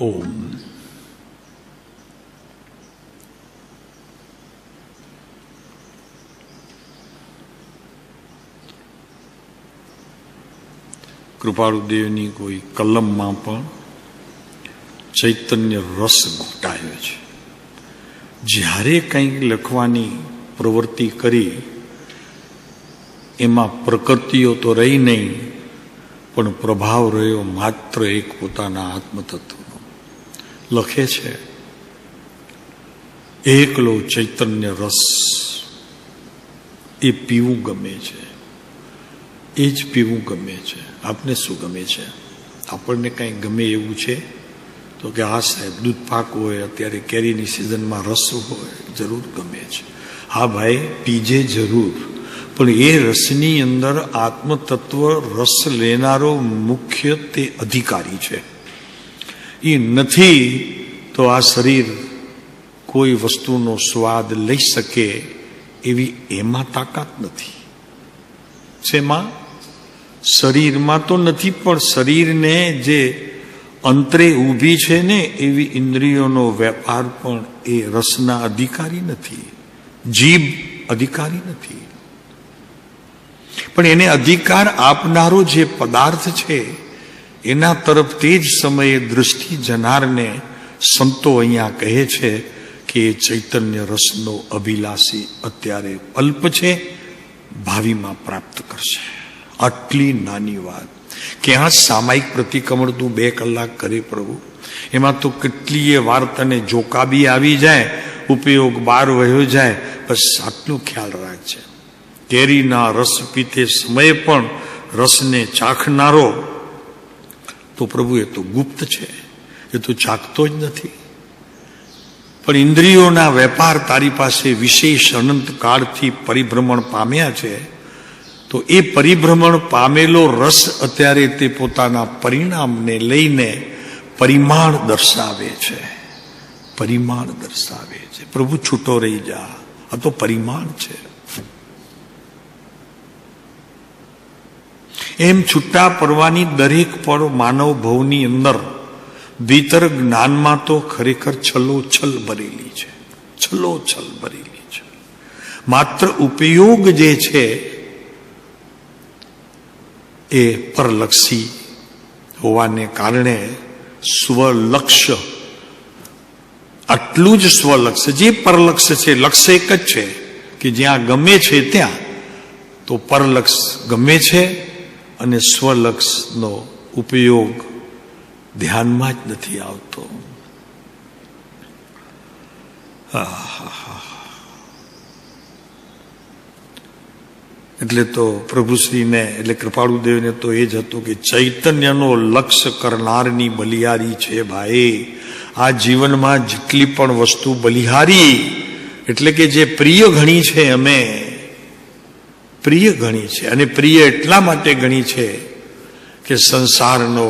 ઓમ. કૃપાળુદેવની કોઈ કલમમાં પણ ચૈતન્ય રસ ઘૂંટાયો છે. જ્યારે કંઈક લખવાની પ્રવૃત્તિ કરી એમાં પ્રકૃતિઓ તો રહી નહીં, પણ પ્રભાવ રહ્યો માત્ર એક પોતાના આત્મતત્વનો. લખે છે, એકલો ચૈતન્ય રસ એ પીવું ગમે છે, એ જ પીવું ગમે છે. આપને શું ગમે છે? આપણને કંઈ ગમે એવું છે તો કે હા સાહેબ, દૂધ પાક હોય, અત્યારે કેરીની સિઝનમાં રસ હોય, જરૂર ગમે છે. હા ભાઈ, પીજે જરૂર, પણ એ રસની અંદર આત્મતત્વ રસ લેનારો મુખ્ય તે અધિકારી છે. એ નથી તો આ શરીર કોઈ વસ્તુનો સ્વાદ લઈ શકે એવી એમાં તાકાત નથી. શેમાં? શરીરમાં તો નથી, પણ શરીરને જે અંતરે ઊભી છે ને એવી ઇન્દ્રિયોનો વેપાર પણ એ રસના અધિકારી નથી. જીભ અધિકારી નથી, પણ એને અધિકાર આપનારો જે પદાર્થ છે એના તરફ તે જ સમયે દૃષ્ટિ જનારને સંતો અહીંયા કહે છે કે એ ચૈતન્ય રસનો અભિલાષી અત્યારે અલ્પ છે, ભાવિમાં પ્રાપ્ત કરશે. આટલી નાની વાત કે આ સામાયિક પ્રતિક્રમણ તું 2 કલાક કરે પ્રભુ, એમાં તો કેટલીય વાર્તાને જોકાબી આવી જાય, ઉપયોગ બહાર વહ્યો જાય. બસ આટલું ખ્યાલ રાખજે. કેરીના રસ પીતે સમયે પણ રસને ચાખનારો તો પ્રભુ એ તો ગુપ્ત છે, એ તો ચાખતો જ નથી. પણ ઇન્દ્રિયોના વેપાર તારી પાસે વિશેષ અનંત કાળથી પરિભ્રમણ પામ્યા છે, તો એ પરિભ્રમણ પામેલો રસ અત્યારે તે પોતાના પરિણામને લઈને પરિમાણ દર્શાવે છે. પરિમાણ દર્શાવે છે. પ્રભુ છૂટો રહી જા, આ તો પરિમાણ છે. એમ છૂટા પડવાની દરેક પળ માનવ ભવની અંદર ભીતર જ્ઞાનમાં તો ખરેખર છલોછલ ભરેલી છે. છલોછલ ભરેલી છે. માત્ર ઉપયોગ જે છે એ પરલક્ષી હોવાને કારણે સ્વલક્ષ્ય, આટલું જ સ્વલક્ષ્ય. જે પરલક્ષ્ય છે, લક્ષ્ય એક જ છે કે જ્યાં ગમે છે ત્યાં, તો પરલક્ષ ગમે છે અને સ્વલક્ષનો ઉપયોગ ધ્યાનમાં જ નથી આવતો. એટલે તો પ્રભુશ્રીને એટલે કૃપાળુદેવને તો એ જ હતું કે ચૈતન્યનો લક્ષ્ય કરનારની બલિહારી છે ભાઈ. આ જીવનમાં જેટલી પણ વસ્તુ બલિહારી એટલે કે જે પ્રિય ગણી છે, અમે પ્રિય ગણી છે. અને પ્રિય એટલા માટે ગણી છે કે સંસારનો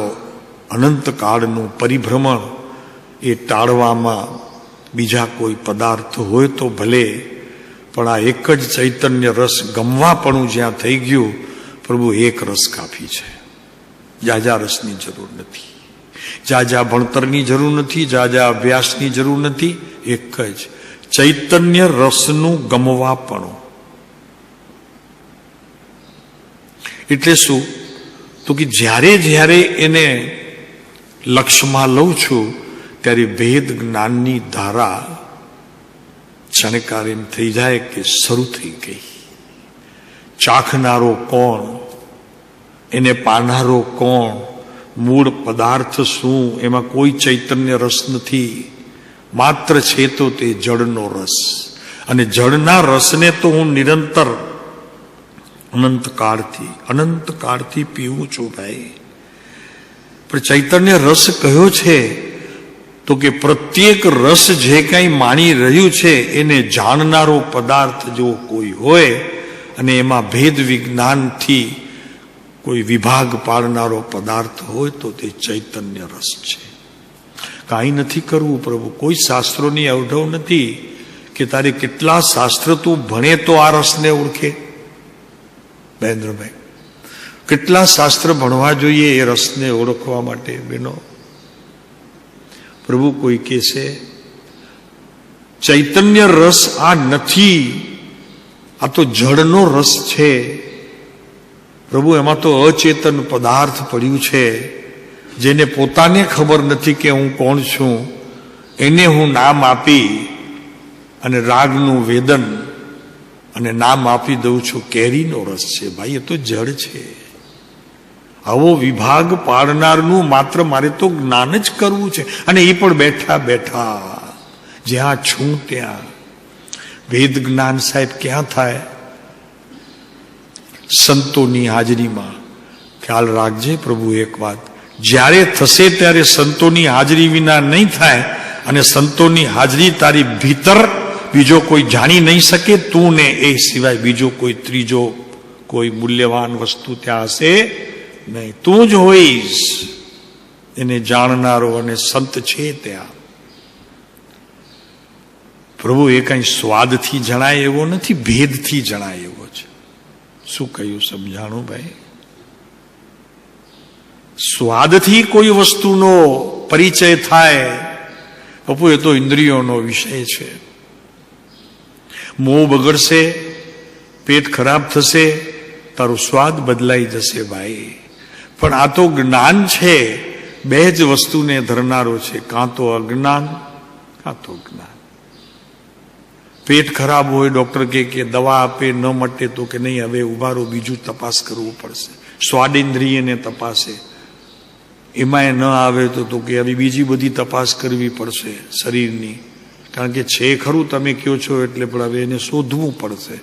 અનંતકાળનું પરિભ્રમણ એ ટાળવામાં બીજા કોઈ પદાર્થ હોય તો ભલે, પણ આ એક જ ચૈતન્ય રસ ગમવાપણું જ્યાં થઈ ગયું, પ્રભુ એક રસ કાફી છે. જાજા રસની જરૂર નથી, જાજા ભણતરની જરૂર નથી, જાજા અભ્યાસની જરૂર નથી. એક જ ચૈતન્ય રસનું ગમવાપણું. એટલે શું? તો કે જ્યારે જ્યારે એને લક્ષ્યમાં લઉં છું ત્યારે ભેદ જ્ઞાનની ધારા ક્ષણકાર એમ થઈ જાય કે શરૂ થઈ ગઈ. ચાખનારો કોણ, એને પાનારો કોણ, મૂળ પદાર્થ શું, એમાં કોઈ ચૈતન્ય રસ નથી. માત્ર છે તો તે જળનો રસ. અને જળના રસને તો હું નિરંતર અનંતકાળથી પીવું છું ભાઈ. પણ ચૈતન્ય રસ કયો છે? તો કે પ્રત્યેક રસ જે કંઈ માણી રહ્યું છે એને જાણનારો પદાર્થ જો કોઈ હોય અને એમાં ભેદ વિજ્ઞાનથી કોઈ વિભાગ પાડનારો પદાર્થ હોય તો તે ચૈતન્ય રસ છે. કાંઈ નથી કરવું પ્રભુ, કોઈ શાસ્ત્રોની અવઢવ નથી કે તારે કેટલા શાસ્ત્ર તું ભણે તો આ રસને ઓળખે. મહેન્દ્રભાઈ, કેટલા શાસ્ત્ર ભણવા જોઈએ એ રસને ઓળખવા માટે? બેનો, પ્રભુ કોઈ કહેશે ચૈતન્ય રસ આ નથી, આ તો જળનો રસ છે. પ્રભુ એમાં તો અચેતન પદાર્થ પડ્યું છે, જેને પોતાને ખબર નથી કે હું કોણ છું, એને હું નામ આપી અને રાગનું વેદન અને નામ આપી દઉં છું કેરીનો રસ છે. ભાઈ એ તો જળ છે. આવો વિભાગ પાડનારનું માત્ર મારે તો જ્ઞાન જ કરવું છે, અને એ પણ બેઠા બેઠા જ્યાં છું ત્યાં. વેદ જ્ઞાન સાહેબ ક્યાં થાય? સંતોની હાજરીમાં. ખ્યાલ રાખજે પ્રભુ એક વાત, જ્યારે થશે ત્યારે સંતોની હાજરી વિના નહીં થાય, અને સંતોની હાજરી તારી ભીતર બીજો કોઈ જાણી નહીં શકે. તું ને એ સિવાય બીજો કોઈ ત્રીજો કોઈ મૂલ્યવાન વસ્તુ ત્યાં હશે નહીં. તું જ હોઈશ એને જાણનારો, અને સંત છે ત્યાં. પ્રભુ એ કઈ સ્વાદથી જણાય એવો નથી, ભેદથી જણાય એવો છે. શું કહ્યું સમજાણું ભાઈ? સ્વાદથી કોઈ વસ્તુનો પરિચય થાય બાપુ, એ તો ઇન્દ્રિયોનો વિષય છે. મોં બગડશે, પેટ ખરાબ થશે, તારો સ્વાદ બદલાઈ જશે ભાઈ. પણ આ તો જ્ઞાન છે, બે જ વસ્તુને ધરનારો છે, કાં તો અજ્ઞાન કાં તો જ્ઞાન. પેટ ખરાબ હોય, ડોક્ટર કે દવા આપે, ન મટે તો કે નહીં હવે ઉભારો, બીજું તપાસ કરવું પડશે. સ્વાદેન્દ્રિયને તપાસે, એમાં ન આવે તો કે હવે બીજી બધી તપાસ કરવી પડશે શરીરની, કારણ કે છે ખરું તમે કહો છો એટલે, પણ હવે એને શોધવું પડશે.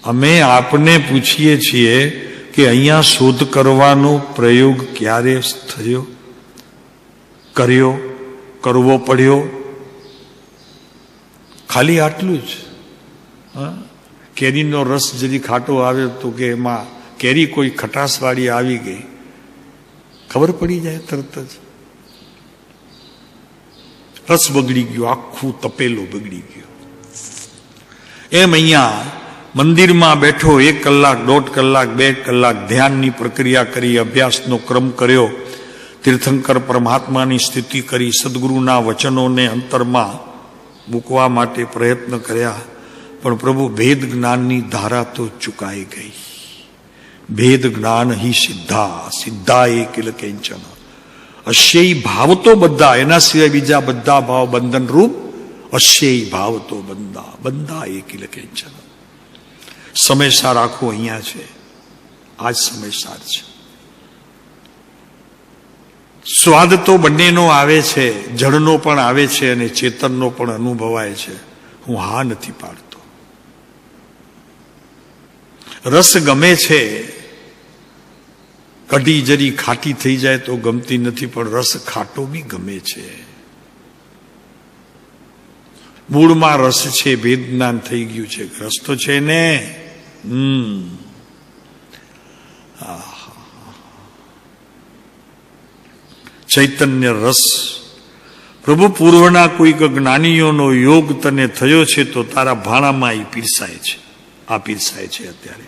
અમે આપને પૂછીએ છીએ કે અહીંયા શોધ કરવાનો પ્રયોગ ક્યારે થયો, કર્યો, કરવો પડ્યો? ખાલી આટલું જ. કેરીનો રસ જરી ખાટો આવે તો કે એમાં કેરી કોઈ ખટાસવાળી આવી ગઈ, ખબર પડી જાય તરત જ. રસ બગડી ગયો, આખું તપેલું બગડી ગયું. એમ અહીંયા મંદિરમાં બેઠો 1 કલાક, 1.5 કલાક, 2 કલાક ધ્યાનની પ્રક્રિયા કરી, અભ્યાસનો ક્રમ કર્યો, તીર્થંકર પરમાત્માની સ્થિતિ કરી, સદગુરુના વચનોને અંતરમાં મૂકવા માટે પ્રયત્ન કર્યા, પણ પ્રભુ ભેદ જ્ઞાનની ધારા તો ચુકાઈ ગઈ. ભેદ જ્ઞાન હિ સિદ્ધા, સિદ્ધા એ કિલ કેંચન. અશ્યય ભાવ તો બધા, એના સિવાય બીજા બધા ભાવ બંધન રૂપ. અશ્યય ભાવ તો બંધા, બંધા એ કિલ કેંચન. સમયસાર આખું અહીંયા છે, આજ સમયસાર છે. સ્વાદ તો બંનેનો આવે છે, જળનો પણ આવે છે અને ચેતનનો પણ અનુભવાય છે. હું હા નથી પાડતો. રસ ગમે છે, કઢી જરી ખાટી થઈ જાય તો ગમતી નથી, પણ રસ ખાટો બી ગમે છે. મૂળમાં રસ છે, ભેદ જ્ઞાન થઈ ગયું છે, રસ તો છે ને. ચૈતન્ય રસ. પ્રભુ પૂર્વના કોઈક જ્ઞાનીઓનો યોગ તને થયો છે તો તારા ભાણામાં એ પીરસાય છે. આ પીરસાય છે અત્યારે.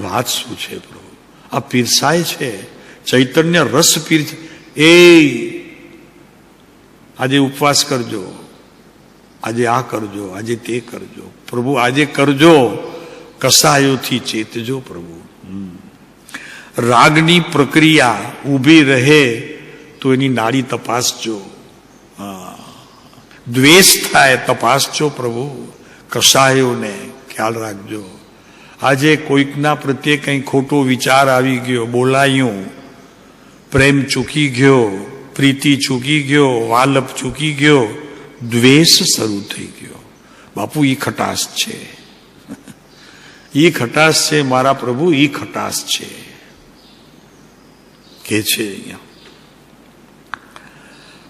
વાત શું છે પ્રભુ? આ પીરસાય છે, ચૈતન્ય રસ પીરસાય. એ આજે ઉપવાસ કરજો, આજે આ કરજો, આજે તે કરજો. પ્રભુ આજે કરજો, કસાયોથી ચેતજો પ્રભુ. રાગની પ્રક્રિયા ઊભી રહે તો એની નાડી તપાસજો. દ્વેષ થાય તપાસજો પ્રભુ. કસાયોને ખ્યાલ રાખજો. આજે કોઈકના પ્રત્યે કંઈ ખોટો વિચાર આવી ગયો, બોલાયું, પ્રેમ ચૂકી ગયો, પ્રીતિ ચૂકી ગયો, વાલપ ચૂકી ગયો, દ્વેષ શરૂ થઈ ગયો. બાપુ ઈ ખટાશ છે, ઈ ખટાશ છે મારા પ્રભુ, ઈ ખટાશ છે કે છે. અહીંયા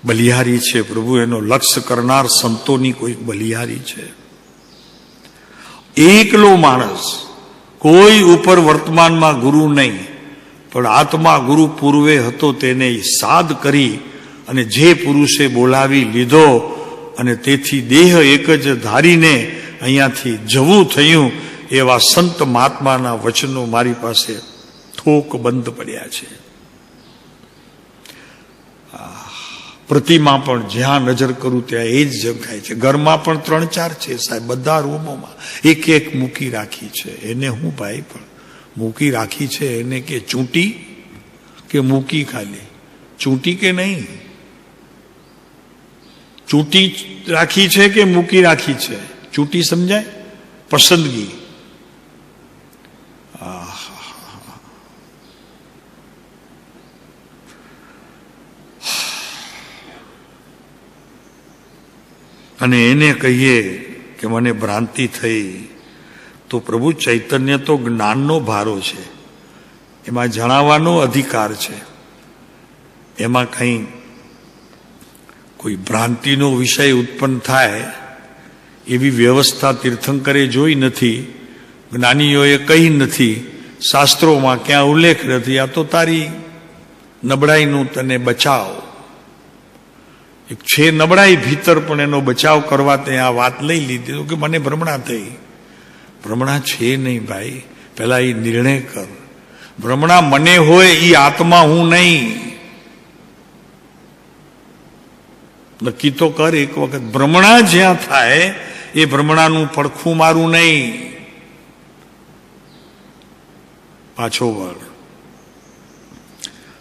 બલિહારી છે પ્રભુ, એનો લક્ષ્ય કરનાર સંતોની કોઈ બલિહારી છે. એકલો માણસ, કોઈ ઉપર વર્તમાનમાં ગુરુ નહીં, પણ આત્મા ગુરુ પૂર્વે હતો તેને સાદ કરી અને જે પુરુષે બોલાવી લીધો, અને તેથી દેહ એક જ ધારીને અહીંયાથી જવું થયું. એવા સંત મહાત્માના વચનો મારી પાસે થોક બંધ પડ્યા છે. પ્રતિમા પણ જ્યાં નજર કરું ત્યાં એ જ જગાય છે. ઘરમાં પણ 3-4 છે સાહેબ, બધા રૂમોમાં એક એક મૂકી રાખી છે. એને હું ભાઈ પણ મૂકી રાખી છે એને કે ચૂંટી કે મૂકી? ખાલી ચૂંટી કે નહીં? ચૂંટી રાખી છે કે મૂકી રાખી છે? ચૂંટી સમજાય? પસંદગી. અને એને કહીએ કે મને ભ્રાંતિ થઈ, તો પ્રભુ ચૈતન્ય તો જ્ઞાનનો ભારો છે, એમાં જણાવવાનો અધિકાર છે. એમાં કંઈ કોઈ ભ્રાંતિનો વિષય ઉત્પન્ન થાય એવી વ્યવસ્થા તીર્થંકરે જોઈ નથી, જ્ઞાનીઓએ કહી નથી, શાસ્ત્રોમાં ક્યાં ઉલ્લેખ નથી. આ તો તારી નબળાઈનું તને બચાવ એક છે, નબળાઈ ભીતર પણ એનો બચાવ કરવા તે આ વાત લઈ લીધી કે મને ભ્રમણા થઈ. ભ્રમણા છે નહીં ભાઈ, પેલા એ નિર્ણય કર. ભ્રમણા મને હોય એ આત્મા હું નહીં. નક્કી તો કર એક વખત. ભ્રમણા જ્યાં થાય એ ભ્રમણાનું પડખું મારું નહીં. પાછો વળ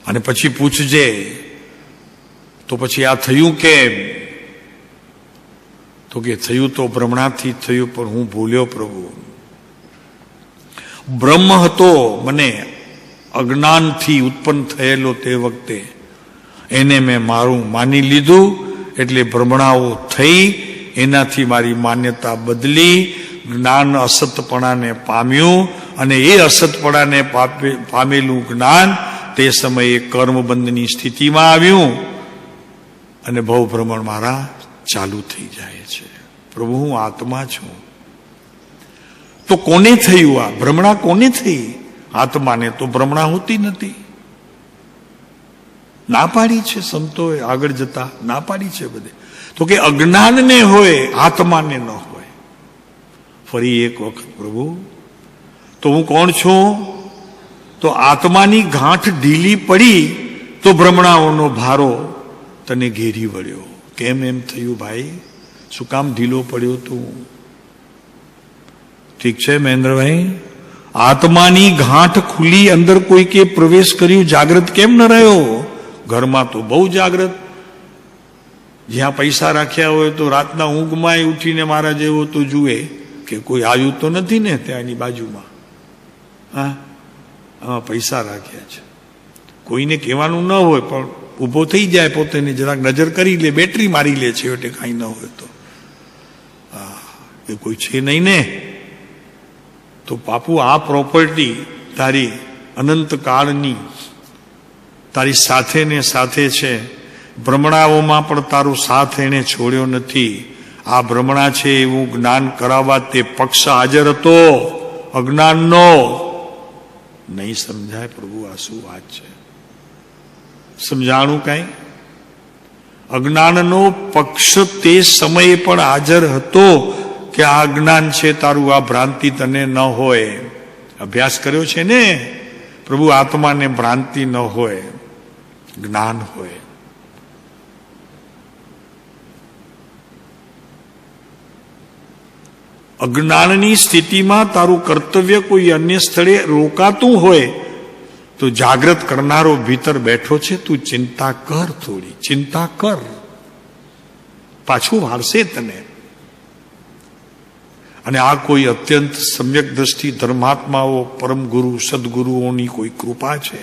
અને પછી પૂછજે તો પછી આ થયું કેમ? તો કે થયું તો ભ્રમણાથી થયું, પણ હું ભૂલ્યો પ્રભુ. બ્રહ્મ હતો મને અજ્ઞાનથી ઉત્પન્ન થયેલો તે વખતે, એને મેં મારું માની લીધું, એટલે ભ્રમણાઓ થઈ, એનાથી મારી માન્યતા બદલી, જ્ઞાન અસતપણાને પામ્યું, અને એ અસતપણાને પામેલું જ્ઞાન તે સમયે કર્મબંધની સ્થિતિમાં આવ્યું, અને ભવભ્રમણ મારા ચાલુ થઈ જાય છે. પ્રભુ હું આત્મા છું. તો કોને થયું આ ભ્રમણા? કોને થઈ? આત્માને તો ભ્રમણા હોતી નથી. ના પાડી છે સંતોએ, આગળ જતા ના પાડી છે બધે. તો કે અજ્ઞાનને હોય, આત્માને ન હોય. ફરી એક વખત પ્રભુ, તો હું કોણ છું? તો આત્માની ગાંઠ ઢીલી પડી તો ભ્રમણાઓનો ભારો તને ઘેરી વળ્યો. કેમ એમ થયું ભાઈ? શું કામ ઢીલો પડ્યો તું? ઠીક છે મહેન્દ્રભાઈ, આત્માની ગાંઠ ખુલી, અંદર કોઈ કે પ્રવેશ કર્યું, જાગ્રત કેમ ન રહ્યો? ઘરમાં તો બહુ જાગ્રત. જ્યાં પૈસા રાખ્યા હોય તો રાતના ઊંઘમાં ઉઠીને મારા જેવો તો જુએ કે કોઈ આવ્યું તો નથી ને ત્યાંની બાજુમાં. હા, આમાં પૈસા રાખ્યા છે. કોઈને કહેવાનું ન હોય પણ ઊભો થઈ જાય, પોતાની જરાક નજર કરી લે, બેટરી મારી લે છે એટલે કાંઈ ન હોય તો. હા, એ કોઈ છે નહીં ને. તો બાપુ આ પ્રોપર્ટી તારી અનંત કાળની તારી સાથે ને સાથે છે. ભ્રમણાઓમાં પણ તારો સાથ એને છોડ્યો નથી. આ ભ્રમણા છે એવું જ્ઞાન કરાવવા તે પક્ષ હાજર હતો, અજ્ઞાનનો. નહીં સમજાય પ્રભુ, આ શું વાત છે? સમજાણું કાંઈ? અજ્ઞાનનો પક્ષ તે સમયે પણ હાજર હતો કે આ અજ્ઞાન છે તારું, આ ભ્રાંતિ તને ન હોય. અભ્યાસ કર્યો છે ને પ્રભુ, આત્માને ભ્રાંતિ ન હોય, જ્ઞાન હોય. અજ્ઞાનની સ્થિતિમાં તારું કર્તવ્ય કોઈ અન્ય સ્થળે રોકાતું હોય તો જાગ્રત કરનારો ભીતર બેઠો છે, તું ચિંતા કર, થોડી ચિંતા કર, પાછું વાળશે તને. અને આ કોઈ અત્યંત સમ્યક દ્રષ્ટિ ધર્માત્માઓ, પરમ ગુરુ, સદગુરુઓની કોઈ કૃપા છે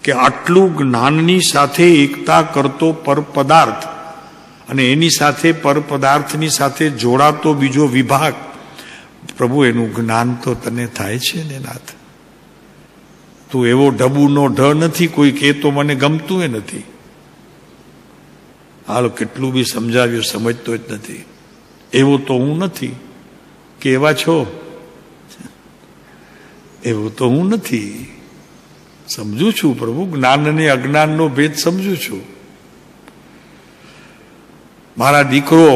કે આટલું જ્ઞાનની સાથે એકતા કરતો પર પદાર્થ અને એની સાથે પર પદાર્થની સાથે જોડાતો બીજો વિભાગ, પ્રભુ એનું જ્ઞાન તો તને થાય છે ને નાથ. તું એવો ઢબુનો ઢ નથી, કોઈ કે તો મને ગમતું એ નથી. હાલ કેટલું બી સમજાવ્યું સમજતો જ નથી. એવો તો હું નથી કે એવા છો? એવું તો હું નથી. સમજુ છું પ્રભુ, જ્ઞાન અને અજ્ઞાનનો ભેદ સમજુ છું. મારા દીકરો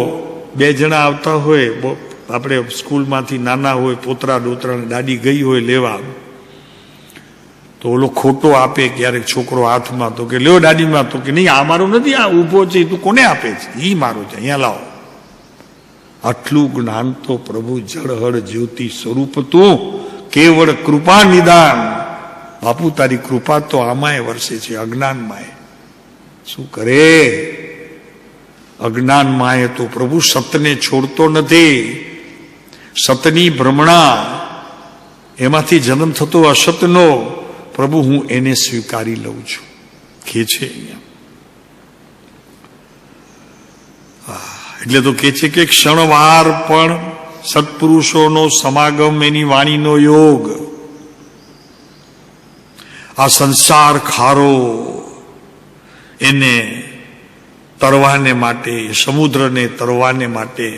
2 જણા આવતા હોય, આપણે સ્કૂલમાંથી નાના હોય, પોતરા ડોતરા દાદી ગઈ હોય લેવા, તો ઓલો ખોટો આપે ક્યારેક છોકરો હાથમાં, તો કે લ્યો દાદીમાં, તો કે નહીં આ મારો નથી, આ ઊભો છે તું કોને આપે છે, ઈ મારો છે, અહીંયા લાવો. આટલું જ્ઞાન તો પ્રભુ જળહળ જ્યોતિ સ્વરૂપ તું, કેવળ કૃપા નિદાન. બાપુ તારી કૃપા તો આમાંય વરસે છે, અજ્ઞાનમાંય. શું કરે અજ્ઞાનમાંય તો પ્રભુ સતને છોડતો નથી. સતની ભ્રમણા, એમાંથી જન્મ થતો અસતનો, પ્રભુ હું એને સ્વીકારી લઉં છું કે છે અહીંયા. એટલે તો કે છે કે ક્ષણવાર પણ સત્પુરુષોનો સમાગમ, એની વાણીનો યોગ. આ સંસાર ખારો એને તરવાને માટે, સમુદ્રને તરવાને માટે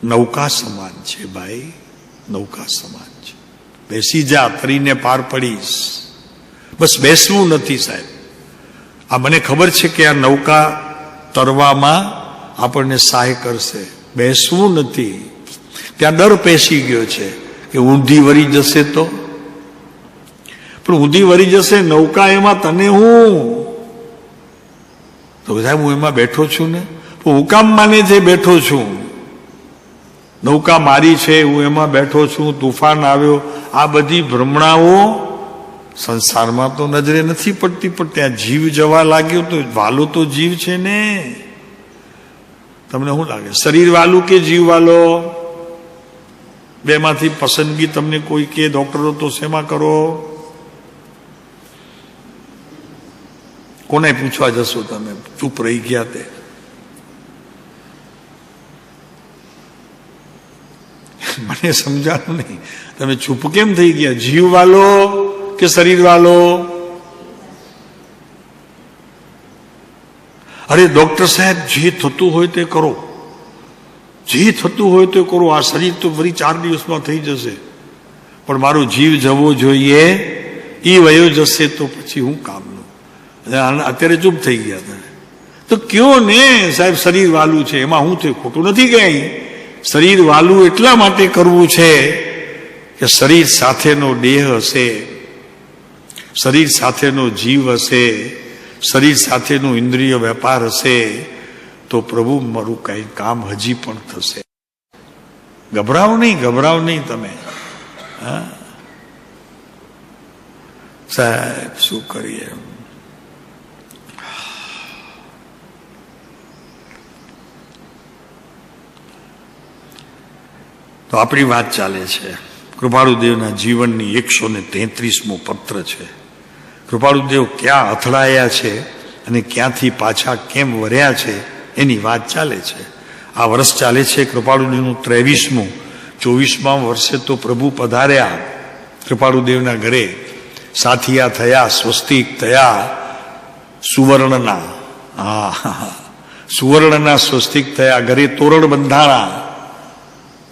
નૌકા સમાન છે ભાઈ, નૌકા સમાન છે. બેસી જા, તરીને પાર પડીશ. બસ બેસવું નથી સાહેબ. આ મને ખબર છે કે આ નૌકા તરવામાં આપણને સહાય કરશે, બેસવું નથી. ત્યાં ડર પેસી ગયો છે કે ઊંધી વળી જશે તો. પણ ઊંધી વળી જશે નૌકા, એમાં તને હું? તો સાહેબ હું એમાં બેઠો છું ને. હું કામ માને છે બેઠો છું, નૌકા મારી છે, હું એમાં બેઠો છું, તુફાન આવ્યો. આ બધી ભ્રમણાઓ સંસારમાં તો નજરે નથી પડતી, પણ ત્યાં જીવ જવા લાગ્યો તો વાલો તો જીવ છે ને. તમને શું લાગે, શરીર વાલું કે જીવ વાલો? બેમાંથી પસંદગી તમને કોઈ કે ડોક્ટરો તો શેમાં કરો? કોને પૂછવા જશો તમે? ચૂપ રહી ગયા તે. મને સમજાતું નહીં, તમે ચૂપ કેમ થઈ ગયા? જીવ વાલો કે શરીર વાલો? અરે ડોક્ટર સાહેબ, જે થતું હોય તે કરો, જે થતું હોય તે કરો. આ શરીર તો ફરી 4 દિવસમાં થઈ જશે, પણ મારો જીવ જવો જોઈએ. એ વયો જશે તો પછી હું કામનું? અત્યારે ચૂપ થઈ ગયા તમે તો કયો ને સાહેબ, શરીર વાલું છે, એમાં હું થયું? ખોટું નથી કઈ. શરીર વાલું એટલા માટે કરવું છે કે શરીર સાથેનો દેહ હશે, શરીર સાથેનો જીવ હશે, શરીર સાથેનો ઇન્દ્રિય વેપાર હશે, તો પ્રભુ મારું કઈ કામ હજી પણ થશે. ગભરાવ નહીં તમે. હા સાહેબ, શું કરીએ? તો આપણી વાત ચાલે છે. કૃપાળુદેવના જીવનની 133મો પત્ર છે. કૃપાળુદેવ ક્યાં અથડાયા છે અને ક્યાંથી પાછા કેમ વર્યા છે એની વાત ચાલે છે. આ વર્ષ ચાલે છે કૃપાળુદેવનું 23મું. 24મા વર્ષે તો પ્રભુ પધાર્યા કૃપાળુદેવના ઘરે. સાથિયા થયા, સ્વસ્તિક થયા, સુવર્ણના. સુવર્ણના સ્વસ્તિક થયા. ઘરે તોરણ બંધાણા.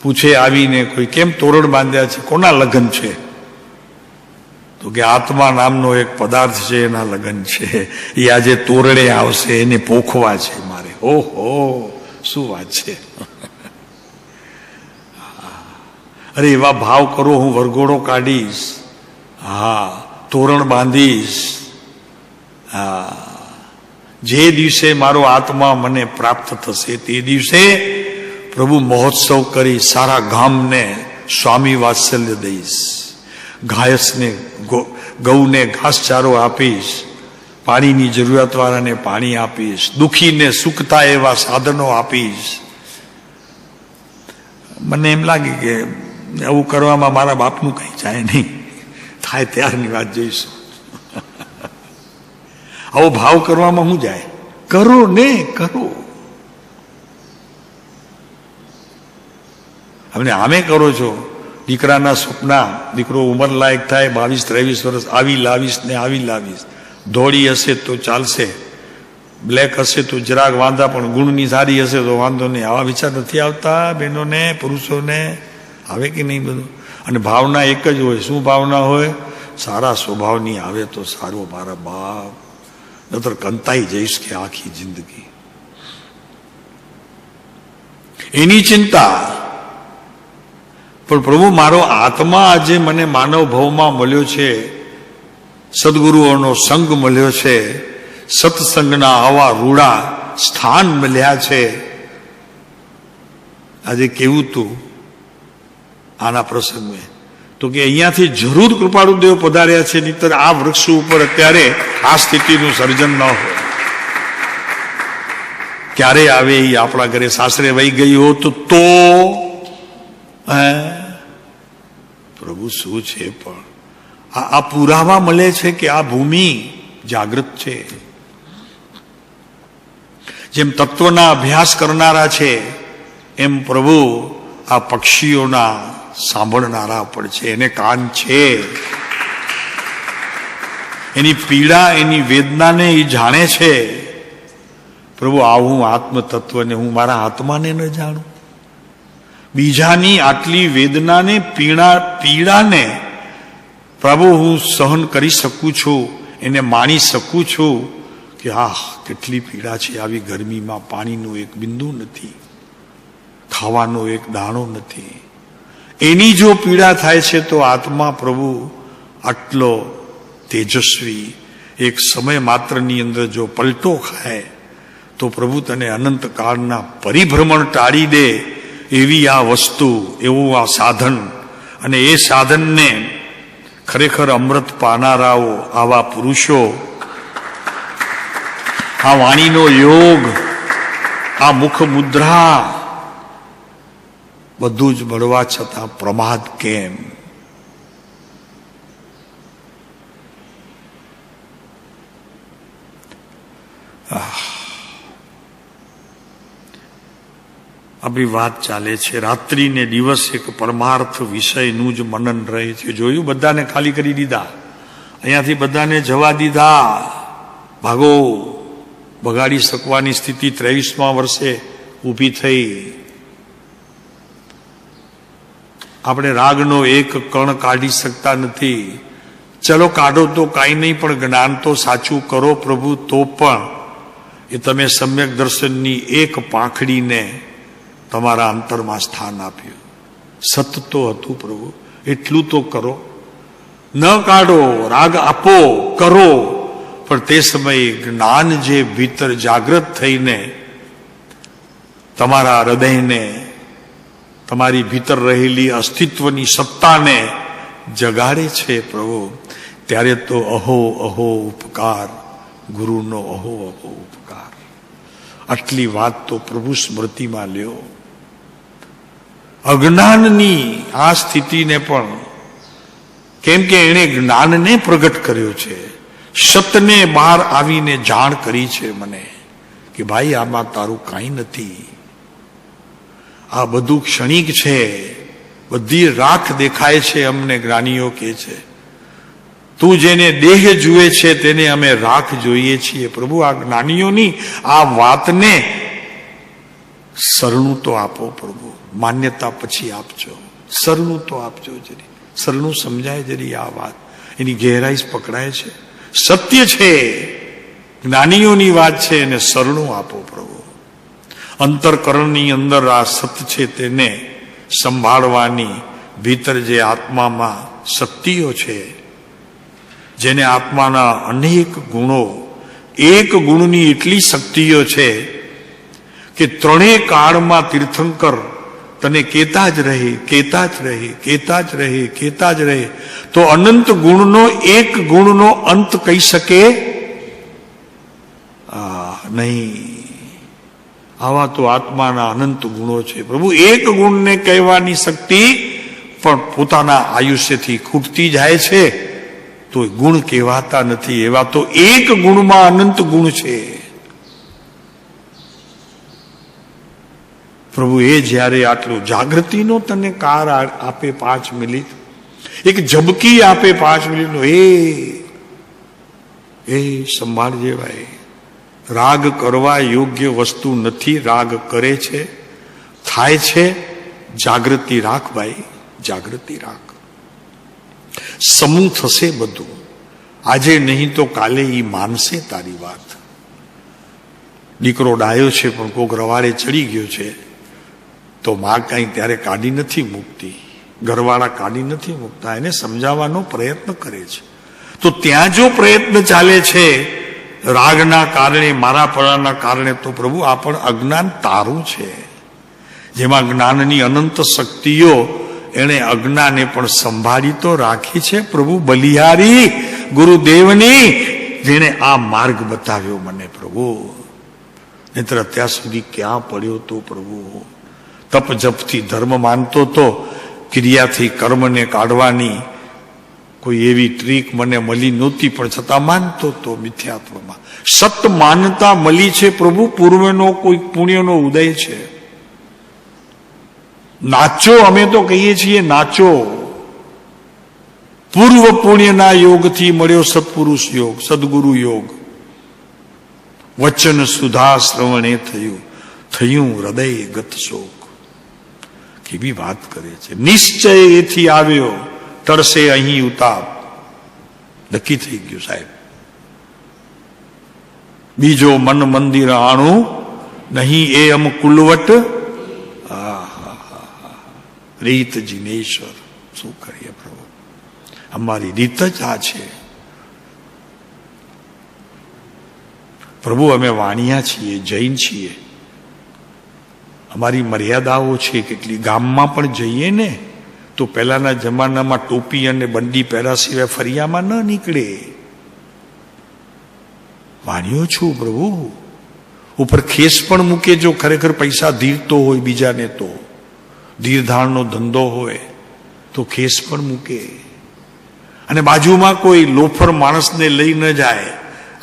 પૂછે આવીને કોઈ, કેમ તોરણ બાંધ્યા છે? કોના લગ્ન છે? તો કે આત્મા નામનો એક પદાર્થ છે, એના લગ્ન છે. એ આજે તોરણે આવશે, એને પોખવા છે મારે. ઓહો, શું વાત છે! અરે એવા ભાવ કરો, હું વરઘોડો કાઢીશ, હા, તોરણ બાંધીશ. હા, જે દિવસે મારો આત્મા મને પ્રાપ્ત થશે તે દિવસે પ્રભુ મહોત્સવ કરી સારા ગામને સ્વામી વાત્સલ્ય દઈશ. ઘાયસને, ગૌને ઘાસચારો આપીશ, પાણીની જરૂરિયાત વાળાને પાણી આપીશ, દુઃખીને સુખ થાય એવા સાધનો આપીશ. મને એમ લાગે કે આવું કરવામાં મારા બાપનું કઈ જાય નહીં. થાય ત્યારની વાત જોઈશું. આવો ભાવ કરવામાં શું જાય? કરો ને, કરો. આપણે આમે કરો છો. દીકરાના સપના, દીકરો ઉંમર લાયક થાય, 22-23 વર્ષ, આવી લાવીશ ને આવી લાવીશ. ધોળી હશે તો ચાલશે, બ્લેક હશે તો જરાક વાંધા, પણ ગુણની સારી હશે તો વાંધો નહીં. આવા વિચાર નથી આવતા બહેનોને, પુરુષોને? આવે કે નહીં બધું? અને ભાવના એક જ હોય. શું ભાવના હોય? સારા સ્વભાવની આવે તો સારું મારા બાપ, નતર કંતાઈ જઈશ કે આખી જિંદગી. એની ચિંતા. પણ પ્રભુ, મારો આત્મા આજે મને માનવ ભાવમાં મળ્યો છે, સદગુરુઓનો સંગ મળ્યો છે, સત્સંગના આવા રૂડા સ્થાન મળ્યા છે. આજે કેવું તું આના પ્રસંગે તો કે અહીંયાથી જરૂર કૃપાળુદેવ પધાર્યા છે, નહીતર આ વૃક્ષ ઉપર અત્યારે આ સ્થિતિનું સર્જન ન હોય. ક્યારે આવે એ આપણા ઘરે સાસરે વહી ગઈ હોત તો પ્રભુ શું છે, પણ આ પુરાવા મળે છે કે આ ભૂમિ જાગૃત છે. જેમ તત્વના અભ્યાસ કરનારા છે, એમ પ્રભુ આ પક્ષીઓના સાંભળનારા પણ છે. એને કાન છે, એની પીડા એની વેદનાને એ જાણે છે. પ્રભુ આવું આત્મ તત્વને હું મારા આત્માને ન જાણું? બીજાની આટલી વેદનાને પીડાને પ્રભુ હું સહન કરી શકું છું, એને માણી શકું છું કે કેટલી પીડા છે. આવી ગરમીમાં પાણીનું એક બિંદુ નથી, ખાવાનો એક દાણો નથી. એની જો પીડા થાય છે તો આત્મા પ્રભુ આટલો તેજસ્વી એક સમય માત્રની અંદર જો પલટો ખાય તો પ્રભુ તને અનંત કાળના પરિભ્રમણ ટાળી દે એવી આ વસ્તુ, એવું આ સાધન. અને એ સાધનને ખરેખર અમૃત પાનારાઓ, આવા પુરુષો, આ વાણીનો યોગ, આ મુખ મુદ્રા, બધું જ મળવા છતાં પ્રમાદ કેમ? આપણી વાત ચાલે છે. રાત્રિ ને દિવસ એક પરમાર્થ વિષયનું જ મનન રહે છે. જોયું, બધાને ખાલી કરી દીધા, અહીંયાથી બધાને જવા દીધા. ભાગો, બગાડી શકવાની સ્થિતિ 23મા વર્ષે ઊભી થઈ. આપણે રાગનો એક કણ કાઢી શકતા નથી. ચલો કાઢો તો કાંઈ નહીં, પણ જ્ઞાન તો સાચું કરો પ્રભુ, તો પણ એ તમે સમ્યક દર્શનની એક પાંખડીને તમારા અંતરમાં સ્થાન આપ્યું. સત તો હતું પ્રભુ, એટલું તો કરો. ન કાઢો, રાગ આપો, કરો, પણ તે સમયે જ્ઞાન જે ભીતર જાગૃત થઈને તમારા હૃદયને, તમારી ભીતર રહેલી અસ્તિત્વની સત્તાને જગાડે છે પ્રભુ, ત્યારે તો અહો અહો ઉપકાર, ગુરુનો અહો અહો ઉપકાર. આટલી વાત તો પ્રભુ સ્મૃતિમાં લ્યો. અજ્ઞાનની આ સ્થિતિને પણ, કેમ કે એણે જ્ઞાનને પ્રગટ કર્યો છે, સતને બહાર આવીને જાણ કરી છે મને કે ભાઈ આમાં તારું કાંઈ નથી, આ બધું ક્ષણિક છે, બધી રાખ દેખાય છે. અમને જ્ઞાનીઓ કહે છે, તું જેને દેહ જુએ છે તેને અમે રાખ જોઈએ છીએ. પ્રભુ આ જ્ઞાનીઓની આ વાતને સરણું તો આપો પ્રભુ, માન્યતા પછી આપજો, સરણું તો આપજો જરી, સરણું સમજાય જરી. આ વાત એની ગહેરાઈ પકડાય છે, સત્ય છે, જ્ઞાનીઓની વાત છે, એને સરણું આપો પ્રભુ. અંતરકરણની અંદર આ સત્ય છે તેને સંભાળવાની ભીતર જે આત્મામાં શક્તિઓ છે, જેને આત્માના અનેક ગુણો, એક ગુણની એટલી શક્તિઓ છે કે ત્રણેય કાળમાં તીર્થંકર તને કેતા જ રહે, કેતા જ રહે, કેતા જ રહે, કેતા જ રહે. તો અનંત ગુણનો એક ગુણનો અંત કહી શકે નહીં. આવા તો આત્માના અનંત ગુણો છે પ્રભુ. એક ગુણને કહેવાની શક્તિ પણ પોતાના આયુષ્યથી ખૂટતી જાય છે તો ગુણ કહેવાતા નથી. એવા તો એક ગુણમાં અનંત ગુણ છે પ્રભુ. એ જ્યારે આટલું જાગૃતિનો તને કાર આપે 5 મિનિટ, એક ઝબકી આપે 5 મિનિટનો, એ સંભાળજે ભાઈ. રાગ કરવા યોગ્ય વસ્તુ નથી, રાગ કરે છે, થાય છે. જાગૃતિ રાખ ભાઈ, જાગૃતિ રાખ. સમૂહ થશે બધું. આજે નહીં તો કાલે ઈ માનશે તારી વાત. દીકરો ડાયો છે પણ કોક રવાડે ચડી ગયો છે તો માં કઈ ત્યારે કાઢી નથી મૂકતી, ઘરવાળા કાઢી નથી મૂકતા, એને સમજાવવાનો પ્રયત્ન કરે છે. તો ત્યાં જો પ્રયત્ન ચાલે છે રાગના કારણે, મારા પરાના કારણે, તો પ્રભુ આ પણ અજ્ઞાન તારું છે. જેમાં જ્ઞાનની અનંત શક્તિઓ એણે અજ્ઞાને પણ સંભાળી તો રાખી છે. પ્રભુ બલિહારી ગુરુદેવની, જેણે આ માર્ગ બતાવ્યો મને પ્રભુ. નહીતર અત્યાર સુધી ક્યાં પડ્યો તો પ્રભુ. તપ જપથી ધર્મ માનતો તો, ક્રિયાથી કર્મને કાઢવાની કોઈ એવી ટ્રીક મને મળી નહોતી, પણ છતાં માનતો તો મિથ્યાત્વમાં. સત માનતા મળી છે પ્રભુ, પૂર્વનો કોઈ પુણ્યનો ઉદય છે. નાચો, અમે તો કહીએ છીએ નાચો. પૂર્વ પુણ્યના યોગથી મળ્યો સત્પુરુષ યોગ, સદગુરુ યોગ. વચન સુધા શ્રવણે થયું હૃદય ગત શોક. કેવી વાત કરે છે. નિશ્ચય એથી આવ્યો, તરસે અહીં ઉતાપ. નક્કી થઈ ગયું સાહેબ. બીજો મન મંદિર આણું નહીં, એ અમ કુલવટ રીત જીનેશ્વર. શું કરીએ પ્રભુ, અમારી રીત જ આ છે પ્રભુ. અમે વાણિયા છીએ, જૈન છીએ, અમારી મર્યાદાઓ છે કેટલી. ગામમાં પણ જઈએ ને તો પહેલાના જમાનામાં ટોપી અને બંડી પહેર્યા સિવાય ફરિયામાં ન નીકળે. વાણિયો છું પ્રભુ. ઉપર ખેસ પણ મૂકે, જો ખરેખર પૈસા ધીરતો હોય બીજાને, તો ધીરધારનો ધંધો હોય તો ખેસ પણ મૂકે. અને બાજુમાં કોઈ લોફર માણસને લઈ ન જાય,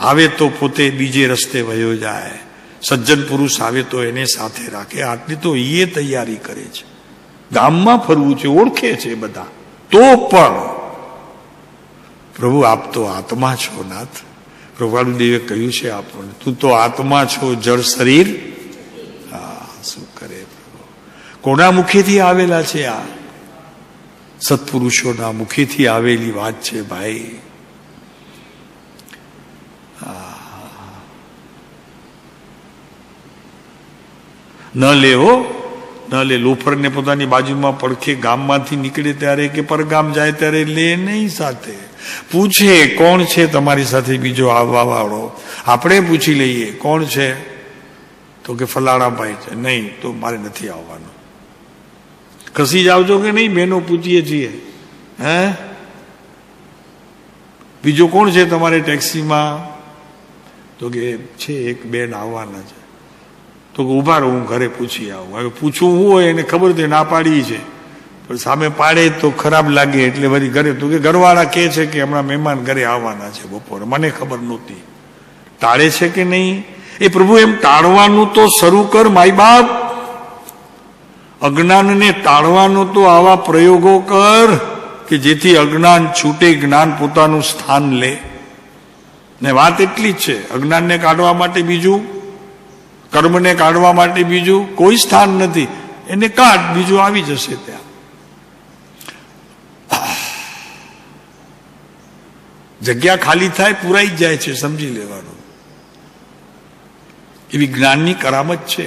આવે તો પોતે બીજે રસ્તે વયો જાય. સજ્જન પુરુષ આવે તો એને સાથે રાખે. આટલી તો એ તૈયારી કરે છે. ગામમાં ફરવું છે, ઓળખે છે બધા, તો પણ પ્રભુ આપ તો આત્મા છો નાથ. પ્રભુદેવે કહ્યું છે આપણને, તું તો આત્મા છો, જળ શરીર. હા, શું કરે પ્રભુ. કોના મુખેથી આવેલા છે આ? સત્પુરુષોના મુખેથી આવેલી વાત છે ભાઈ. ન લેવો, ન લે. લોફરને પોતાની બાજુમાં પડખે ગામમાંથી નીકળે ત્યારે કે પરગામ જાય ત્યારે લે નહીં સાથે. પૂછે કોણ છે તમારી સાથે બીજો આવવા વાળો. આપણે પૂછી લઈએ કોણ છે, તો કે ફલાણા ભાઈ છે. નહીં તો મારે નથી આવવાનું. ખસી જાવજો કે નહીં, બહેનો પૂછીએ છીએ. હે, બીજો કોણ છે તમારે ટેક્સીમાં? તો કે છે એક બેન આવવાના છે. તો ઉભા રહો, હું ઘરે પૂછી આવું. હવે પૂછવું શું હોય, એને ખબર તો ના પાડી છે, પણ સામે પાડે તો ખરાબ લાગે, એટલે વળી ઘરે. તો કે ઘરવાળા કહે છે કે હમણાં મહેમાન ઘરે આવવાના છે બપોરે. મને ખબર નહોતી. ટાળે છે કે નહીં? એ પ્રભુ એમ ટાળવાનું તો શરૂ કર માય બાપ. અજ્ઞાનને ટાળવાનો તો આવા પ્રયોગો કર કે જેથી અજ્ઞાન છૂટે, જ્ઞાન પોતાનું સ્થાન લે. ને વાત એટલી જ છે, અજ્ઞાનને કાઢવા માટે બીજું, કર્મને કાઢવા માટે બીજું કોઈ સ્થાન નથી. એને કાઢ, બીજું આવી જશે ત્યાં. જગ્યા ખાલી થાય, પુરાઈ જાય છે, સમજી લેવાનું. એવી જ્ઞાનની કરામત છે.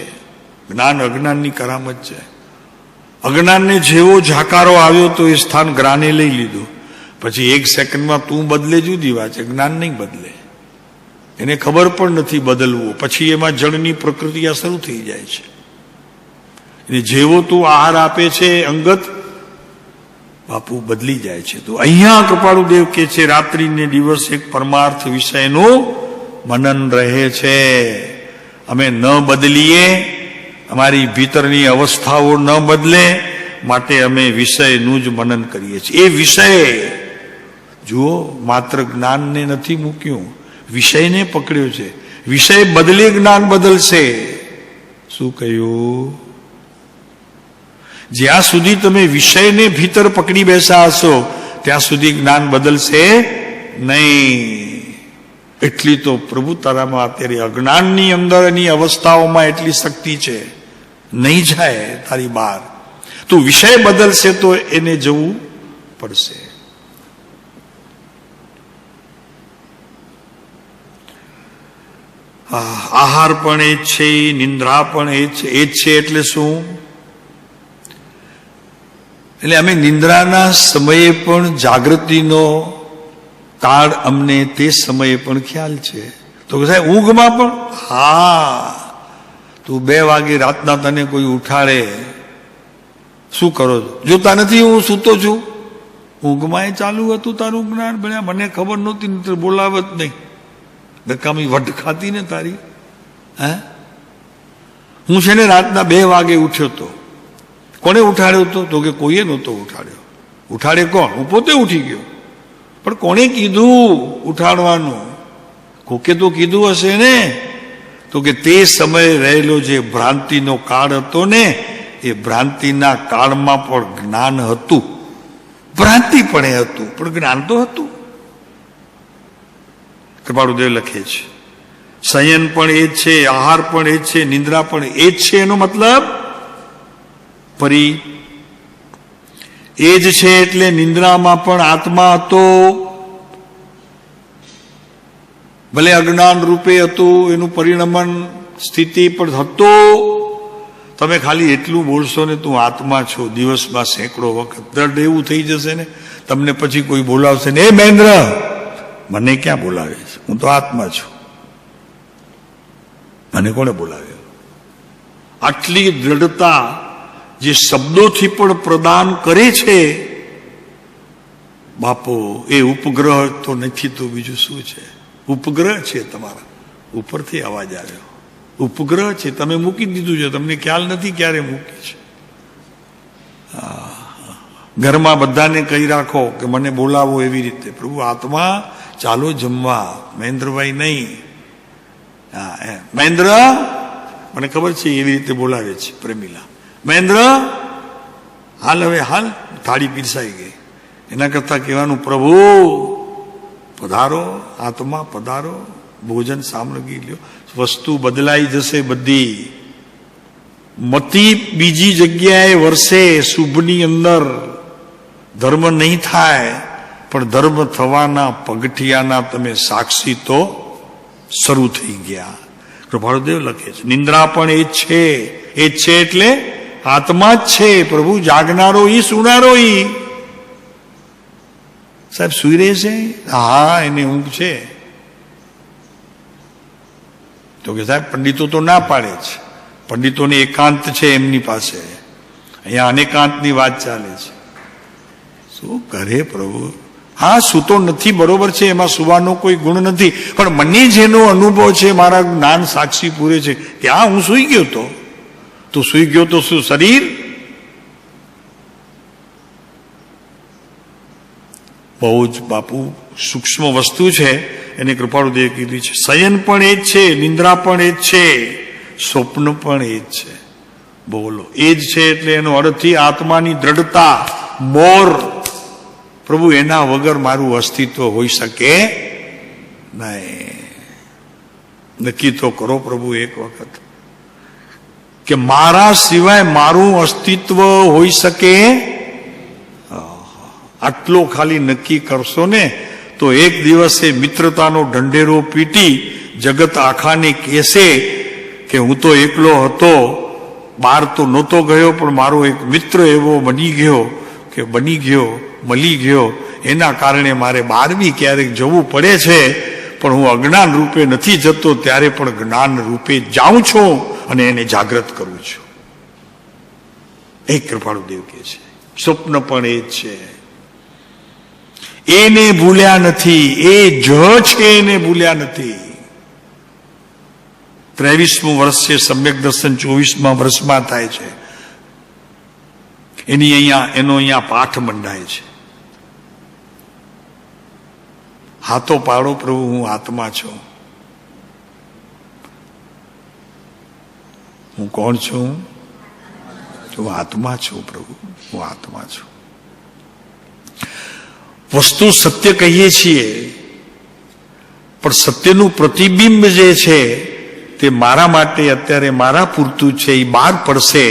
જ્ઞાન અજ્ઞાનની કરામત છે. અજ્ઞાનને જેવો ઝાકારો આવ્યો તો એ સ્થાન જ્ઞાને લઈ લીધું. પછી એક સેકન્ડમાં તું બદલે જુદી વાત છે, જ્ઞાન નહીં બદલે. એને ખબર પણ નથી બદલવું. પછી એમાં જળની પ્રકૃતિ શરૂ થઈ જાય છે. એને જેવો તું આહાર આપે છે અંગત, બાપુ બદલી જાય છે. તો અહીંયા કૃપાળુદેવ કે છે, રાત્રિ ને દિવસ એક પરમાર્થ વિષયનું મનન રહે છે. અમે ન બદલીએ, અમારી ભીતરની અવસ્થાઓ ન બદલે, માટે અમે વિષયનું જ મનન કરીએ છીએ. એ વિષય જુઓ, માત્ર જ્ઞાનને નથી મૂક્યું, વિષયને પકડ્યો છે. વિષય બદલે જ્ઞાન બદલશે. શું કહ્યું? જ્યાં સુધી તમે વિષયને ભીતર પકડી બેસા હશો ત્યાં સુધી જ્ઞાન બદલશે નહીં. એટલી તો પ્રભુ તારામાં અત્યારે અજ્ઞાનની અંદરની અવસ્થાઓમાં એટલી શક્તિ છે, નહીં જાય તારી બહાર. તું વિષય બદલશે તો એને જવું પડશે. આહાર પણ એ જ છે, નિંદ્રા પણ એ જ છે. એટલે શું? એટલે અમે નિંદ્રાના સમયે પણ જાગૃતિનો કાળ અમને તે સમયે પણ ખ્યાલ છે. તો કે સાહેબ ઊંઘમાં પણ? હા, તું 2 વાગે રાતના તને કોઈ ઉઠાડે, શું કરો છો? જોતા નથી હું સૂતો છું? ઊંઘમાં એ ચાલુ હતું તારું જ્ઞાન. ભણ્યા મને ખબર નહોતી, નહીતર બોલાવત નહીં. નકામી વટ ખાતી ને તારી. હે, હું છે ને રાતના 2 વાગે ઉઠ્યો તો. કોને ઉઠાડ્યો હતો? તો કે કોઈએ નહોતો ઉઠાડ્યો. ઉઠાડે કોણ? હું પોતે ઉઠી ગયો. પણ કોણે કીધું ઉઠાડવાનું? કોકે તો કીધું હશે ને. તો કે તે સમયે રહેલો જે ભ્રાંતિનો કાળ હતો ને, એ ભ્રાંતિના કાળમાં પણ જ્ઞાન હતું. ભ્રાંતિ પણ એ હતું, પણ જ્ઞાન તો હતું. કૃપાળુદેવ લખે છે, શયન પણ એ જ છે, આહાર પણ એ જ છે, નિંદ્રા પણ એ જ છે. એનો મતલબ ફરી એ જ છે એટલે નિંદ્રામાં પણ આત્મા હતો. ભલે અજ્ઞાન રૂપે હતું, એનું પરિણમન સ્થિતિ પણ હતો. તમે ખાલી એટલું બોલશો ને તું આત્મા છો, દિવસમાં સેંકડો વખત, દર્દ એવું થઈ જશે ને તમને પછી કોઈ બોલાવશે ને, એ મહેન્દ્ર મને ક્યાં બોલાવે છે? હું તો આત્મા છું. મને કોને બોલાવ્યો? આટલી દ્રઢતા જે શબ્દોથી પણ પ્રદાન કરે છે બાપો, એ ઉપગ્રહ તો નથી તો બીજું શું છે? ઉપગ્રહ છે તમારા ઉપરથી અવાજ આવ્યો. ઉપગ્રહ છે, તમે મૂકી દીધું છે, તમને ખ્યાલ નથી ક્યારે મૂકી છે. ઘરમાં બધાને કહી રાખો કે મને બોલાવો એવી રીતે, પ્રભુ આત્મા ચાલો જમવા. મહેન્દ્રભાઈ નહીં. હા, મહેન્દ્ર, મને ખબર છે એવી રીતે બોલાવે છે પ્રેમીલા. મહેન્દ્ર હાલ, હવે હાલ, થાળી પીરસાઈ ગઈ. એના કરતા કહેવાનું પ્રભુ પધારો, આત્મા પધારો, ભોજન સામગ્રી લ્યો. વસ્તુ બદલાઈ જશે બધી. મતી બીજી જગ્યાએ વરસે, શુભની અંદર ધર્મ નહીં થાય, પણ ધર્મ થવાના પગથિયાના તમે સાક્ષી તો શરૂ થઈ ગયા. કૃપાળુદેવ લખે છે, નિંદ્રા પણ એ જ છે. એ જ છે એટલે આત્મા જ છે. પ્રભુ જાગનારો ઈ, સુનારો ઈ. સાહેબ સુઈ રહે છે? હા, એને ઊંઘ છે. તો કે સાહેબ પંડિતો તો ના પાડે છે, પંડિતોને એકાંત છે એમની પાસે. અહીંયા અનેકાંતની વાત ચાલે છે. શું કરે પ્રભુ? હા, સૂતો નથી, બરોબર છે, એમાં સુવાનો કોઈ ગુણ નથી, પણ મને જેનો અનુભવ છે, મારા જ્ઞાન સાક્ષી પૂરે છે કે હા હું સૂઈ ગયો તો. તું સૂઈ ગયો તો શું શરીર? બહુ જ બાપુ સૂક્ષ્મ વસ્તુ છે. એને કૃપાળુદેવ કીધી છે, શયન પણ એ જ છે, નિંદ્રા પણ એ જ છે, સ્વપ્ન પણ એ જ છે. બોલો, એ જ છે એટલે એનો અર્થથી આત્માની દ્રઢતા, મોર. પ્રભુ એના વગર મારું અસ્તિત્વ હોઈ શકે નહીં. નક્કી તો કરો પ્રભુ એક વખત કે મારા સિવાય મારું અસ્તિત્વ હોઈ શકે. આટલો ખાલી નક્કી કરશો ને તો એક દિવસે મિત્રતાનો ઢંઢેરો પીટી જગત આખાને કહેશે કે હું તો એકલો હતો, બહાર તો નહોતો ગયો, પણ મારો એક મિત્ર એવો મળી ગયો, મળી ગયો, એના કારણે મારે બહાર બી ક્યારેક જવું પડે છે, પણ હું અજ્ઞાન રૂપે નથી જતો, ત્યારે પણ જ્ઞાન રૂપે જાઉં છું અને એને જાગૃત કરું છું. એ કૃપાળુદેવ કહે છે, સ્વપ્ન પણ એ જ છે. એને ભૂલ્યા નથી, એ જ છે, એને ભૂલ્યા નથી. 23મું વર્ષ છે, સમ્યક દર્શન 24મા વર્ષમાં થાય છે. એનો અહીંયા પાઠ મંડાય છે. હાથો પાડો પ્રભુ, હું આત્મા છું. હું કોણ છું? હું આત્મા છું પ્રભુ, હું આત્મા છું. વસ્તુ સત્ય કહીએ છીએ, પણ સત્યનું પ્રતિબિંબ જે છે તે મારા માટે અત્યારે મારા પૂરતું છે. એ બહાર પડશે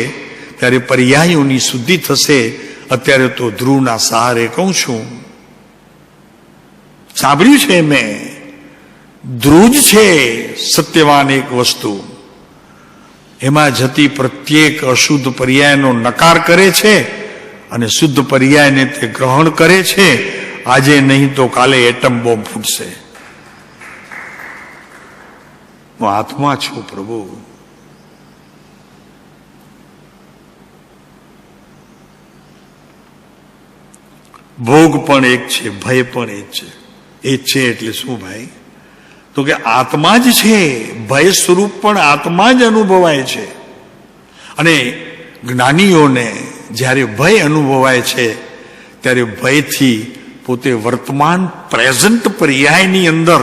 ત્યારે પર્યાયોની શુદ્ધિ થશે. અત્યારે તો ધ્રુવના સહારે કહું છું. સાંભળ્યું છે મેં, ધ્રુવ જ છે સત્યવાન એક વસ્તુ. એમાં જતી પ્રત્યેક અશુદ્ધ પર્યાયનો નકાર કરે છે અને શુદ્ધ પર્યાયને તે ગ્રહણ કરે છે આજે નહીં તો કાલે એટમ બોમ્બ ફૂટશે. હું આત્મા છું પ્રભુ. ભોગ પણ એક છે, ભય પણ એક છે. એ છે એટલે શું ભાઈ? તો કે આત્મા જ છે, ભય સ્વરૂપ પણ આત્મા જ અનુભવાય છે. અને જ્ઞાનીઓને જ્યારે ભય અનુભવાય છે ત્યારે ભયથી પોતે વર્તમાન પ્રેઝન્ટ પર્યાયની અંદર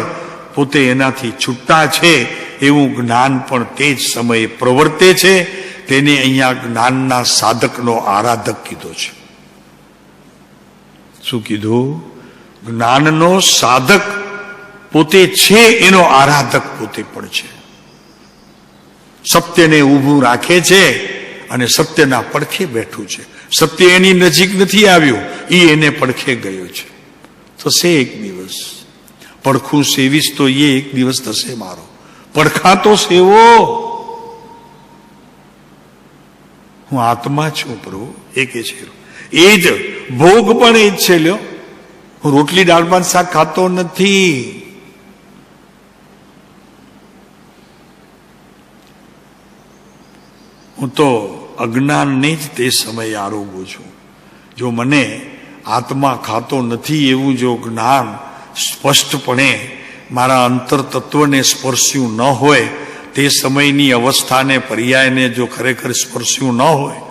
પોતે એનાથી છૂટા છે એવું જ્ઞાન પણ તે જ સમયે પ્રવર્તે છે. તેને અહીંયા જ્ઞાનના સાધકનો આરાધક કીધો છે. શું કીધું? જ્ઞાનનો સાધક પોતે છે, એનો આરાધક પોતે પણ છે. સત્યને ઊભું રાખે છે અને સત્યના પડખે બેઠું છે. સત્ય એની નજીક નથી આવ્યું, એ એને પડખે ગયો છે. થશે એક દિવસ પડખું સેવીશ તો એ એક દિવસ થશે મારો. પડખા તો સેવો. હું આત્મા છું પ્રભુ, એ કે છે. એ જ ભોગ પણ એ જ છે. લ્યો, હું રોટલી દાળ ભાત શાક ખાતો નથી. હું તો અજ્ઞાનને જ તે સમયે આરોગું છું. જો મને આત્મા ખાતો નથી એવું જો જ્ઞાન સ્પષ્ટપણે મારા અંતર તત્વને સ્પર્શ્યું ન હોય, તે સમયની અવસ્થાને પર્યાયને જો ખરેખર સ્પર્શ્યું ન હોય,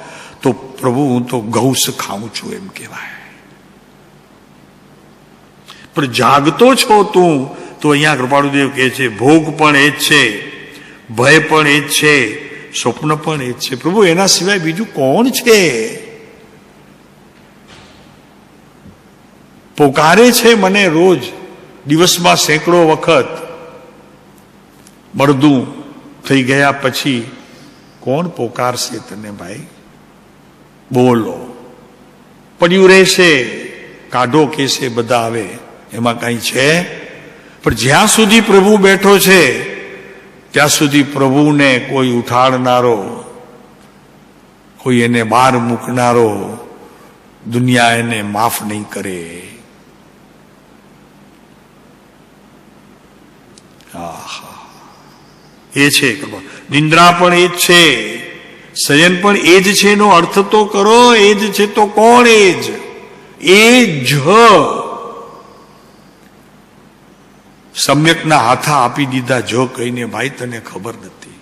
તો પ્રભુ હું તો ગૌસ ખાઉં છું એમ કહેવાય. પણ જાગતો છો તું, તો અહીંયા કૃપાળુદેવ કહે છે ભોગ પણ એ જ છે, ભય પણ એ જ છે, સ્વપ્ન પણ એ જ છે. પ્રભુ એના સિવાય બીજું કોણ છે? પોકારે છે મને રોજ, દિવસમાં સેંકડો વખત. મળદું થઈ ગયા પછી કોણ પોકારશે તને ભાઈ? બોલો. પડ્યું રહેશે, કાઢો કેસે બધા આવે, એમાં કઈ છે? પણ જ્યાં સુધી પ્રભુ બેઠો છે ત્યાં સુધી પ્રભુને કોઈ ઉઠાડનારો, કોઈ એને બહાર મૂકનારો દુનિયા એને માફ નહીં કરે. એ છે નિંદ્રા પણ એ જ છે, શયન પણ એ જ છે. એનો અર્થ તો કરો. એ જ છે તો કોણ? એ જ, એ જ. સમ્યકના હાથા આપી દીધા જો કહીને, ભાઈ તને ખબર નથી.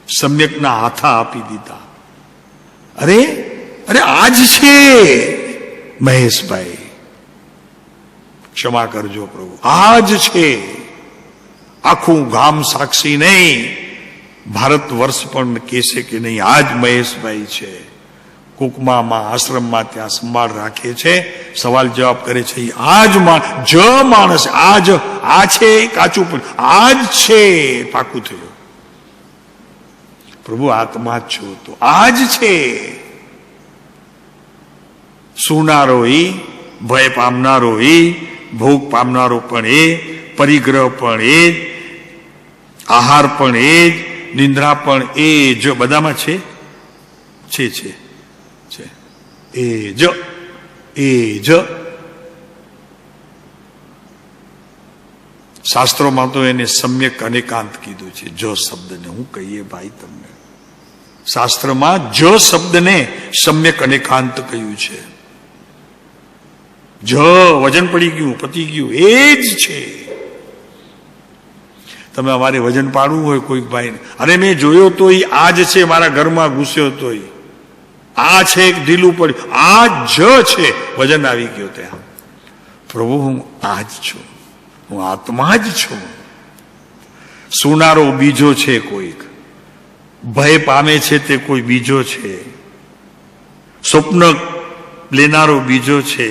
સમ્યકના હાથા આપી દીધા. અરે અરે આજ છે મહેશભાઈ, ક્ષમા કરજો પ્રભુ, આજ છે. આખું ગામ સાક્ષી નહીં, ભારત વર્ષ પણ કહેશે કે નહીં આજ મહેશભાઈ છે. કુકમામાં આશ્રમમાં ત્યાં સંભાળ રાખે છે, સવાલ જવાબ કરે છે. આજ માણસ આજ આ છે, કાચું પણ આજ છે, પાકું થયું. પ્રભુ આત્મા જ છો તો આજ છે. સુનારો એ, ભય પામનારો એ, ભોગ પામનારો પણ એ, પરિગ્રહ પણ એ, આહાર પણ એ જ, નિંદ્રા પણ એ જ. બધામાં છે એ જ, એ જ. શાસ્ત્રોમાં તો એને સમ્યક અનેકાંત કીધું છે. જ શબ્દને હું કહીએ ભાઈ તમને, શાસ્ત્રમાં જ શબ્દને સમ્યક અનેકાંત કહ્યું છે. જ વજન પડી ગયું, પતી ગયું, એ જ છે. તમે અમારે વજન પાડવું હોય કોઈક ભાઈને, અરે મેં જોયો તો આ જ છે, મારા ઘરમાં ઘૂસ્યો તો આ છે, એક ઢીલું પડ્યું, આ જ છે, વજન આવી ગયો ત્યાં. પ્રભુ હું આ જ છું, હું આત્મા જ છું. સુનારો બીજો છે કોઈક, ભય પામે છે તે કોઈ બીજો છે, સ્વપ્ન લેનારો બીજો છે,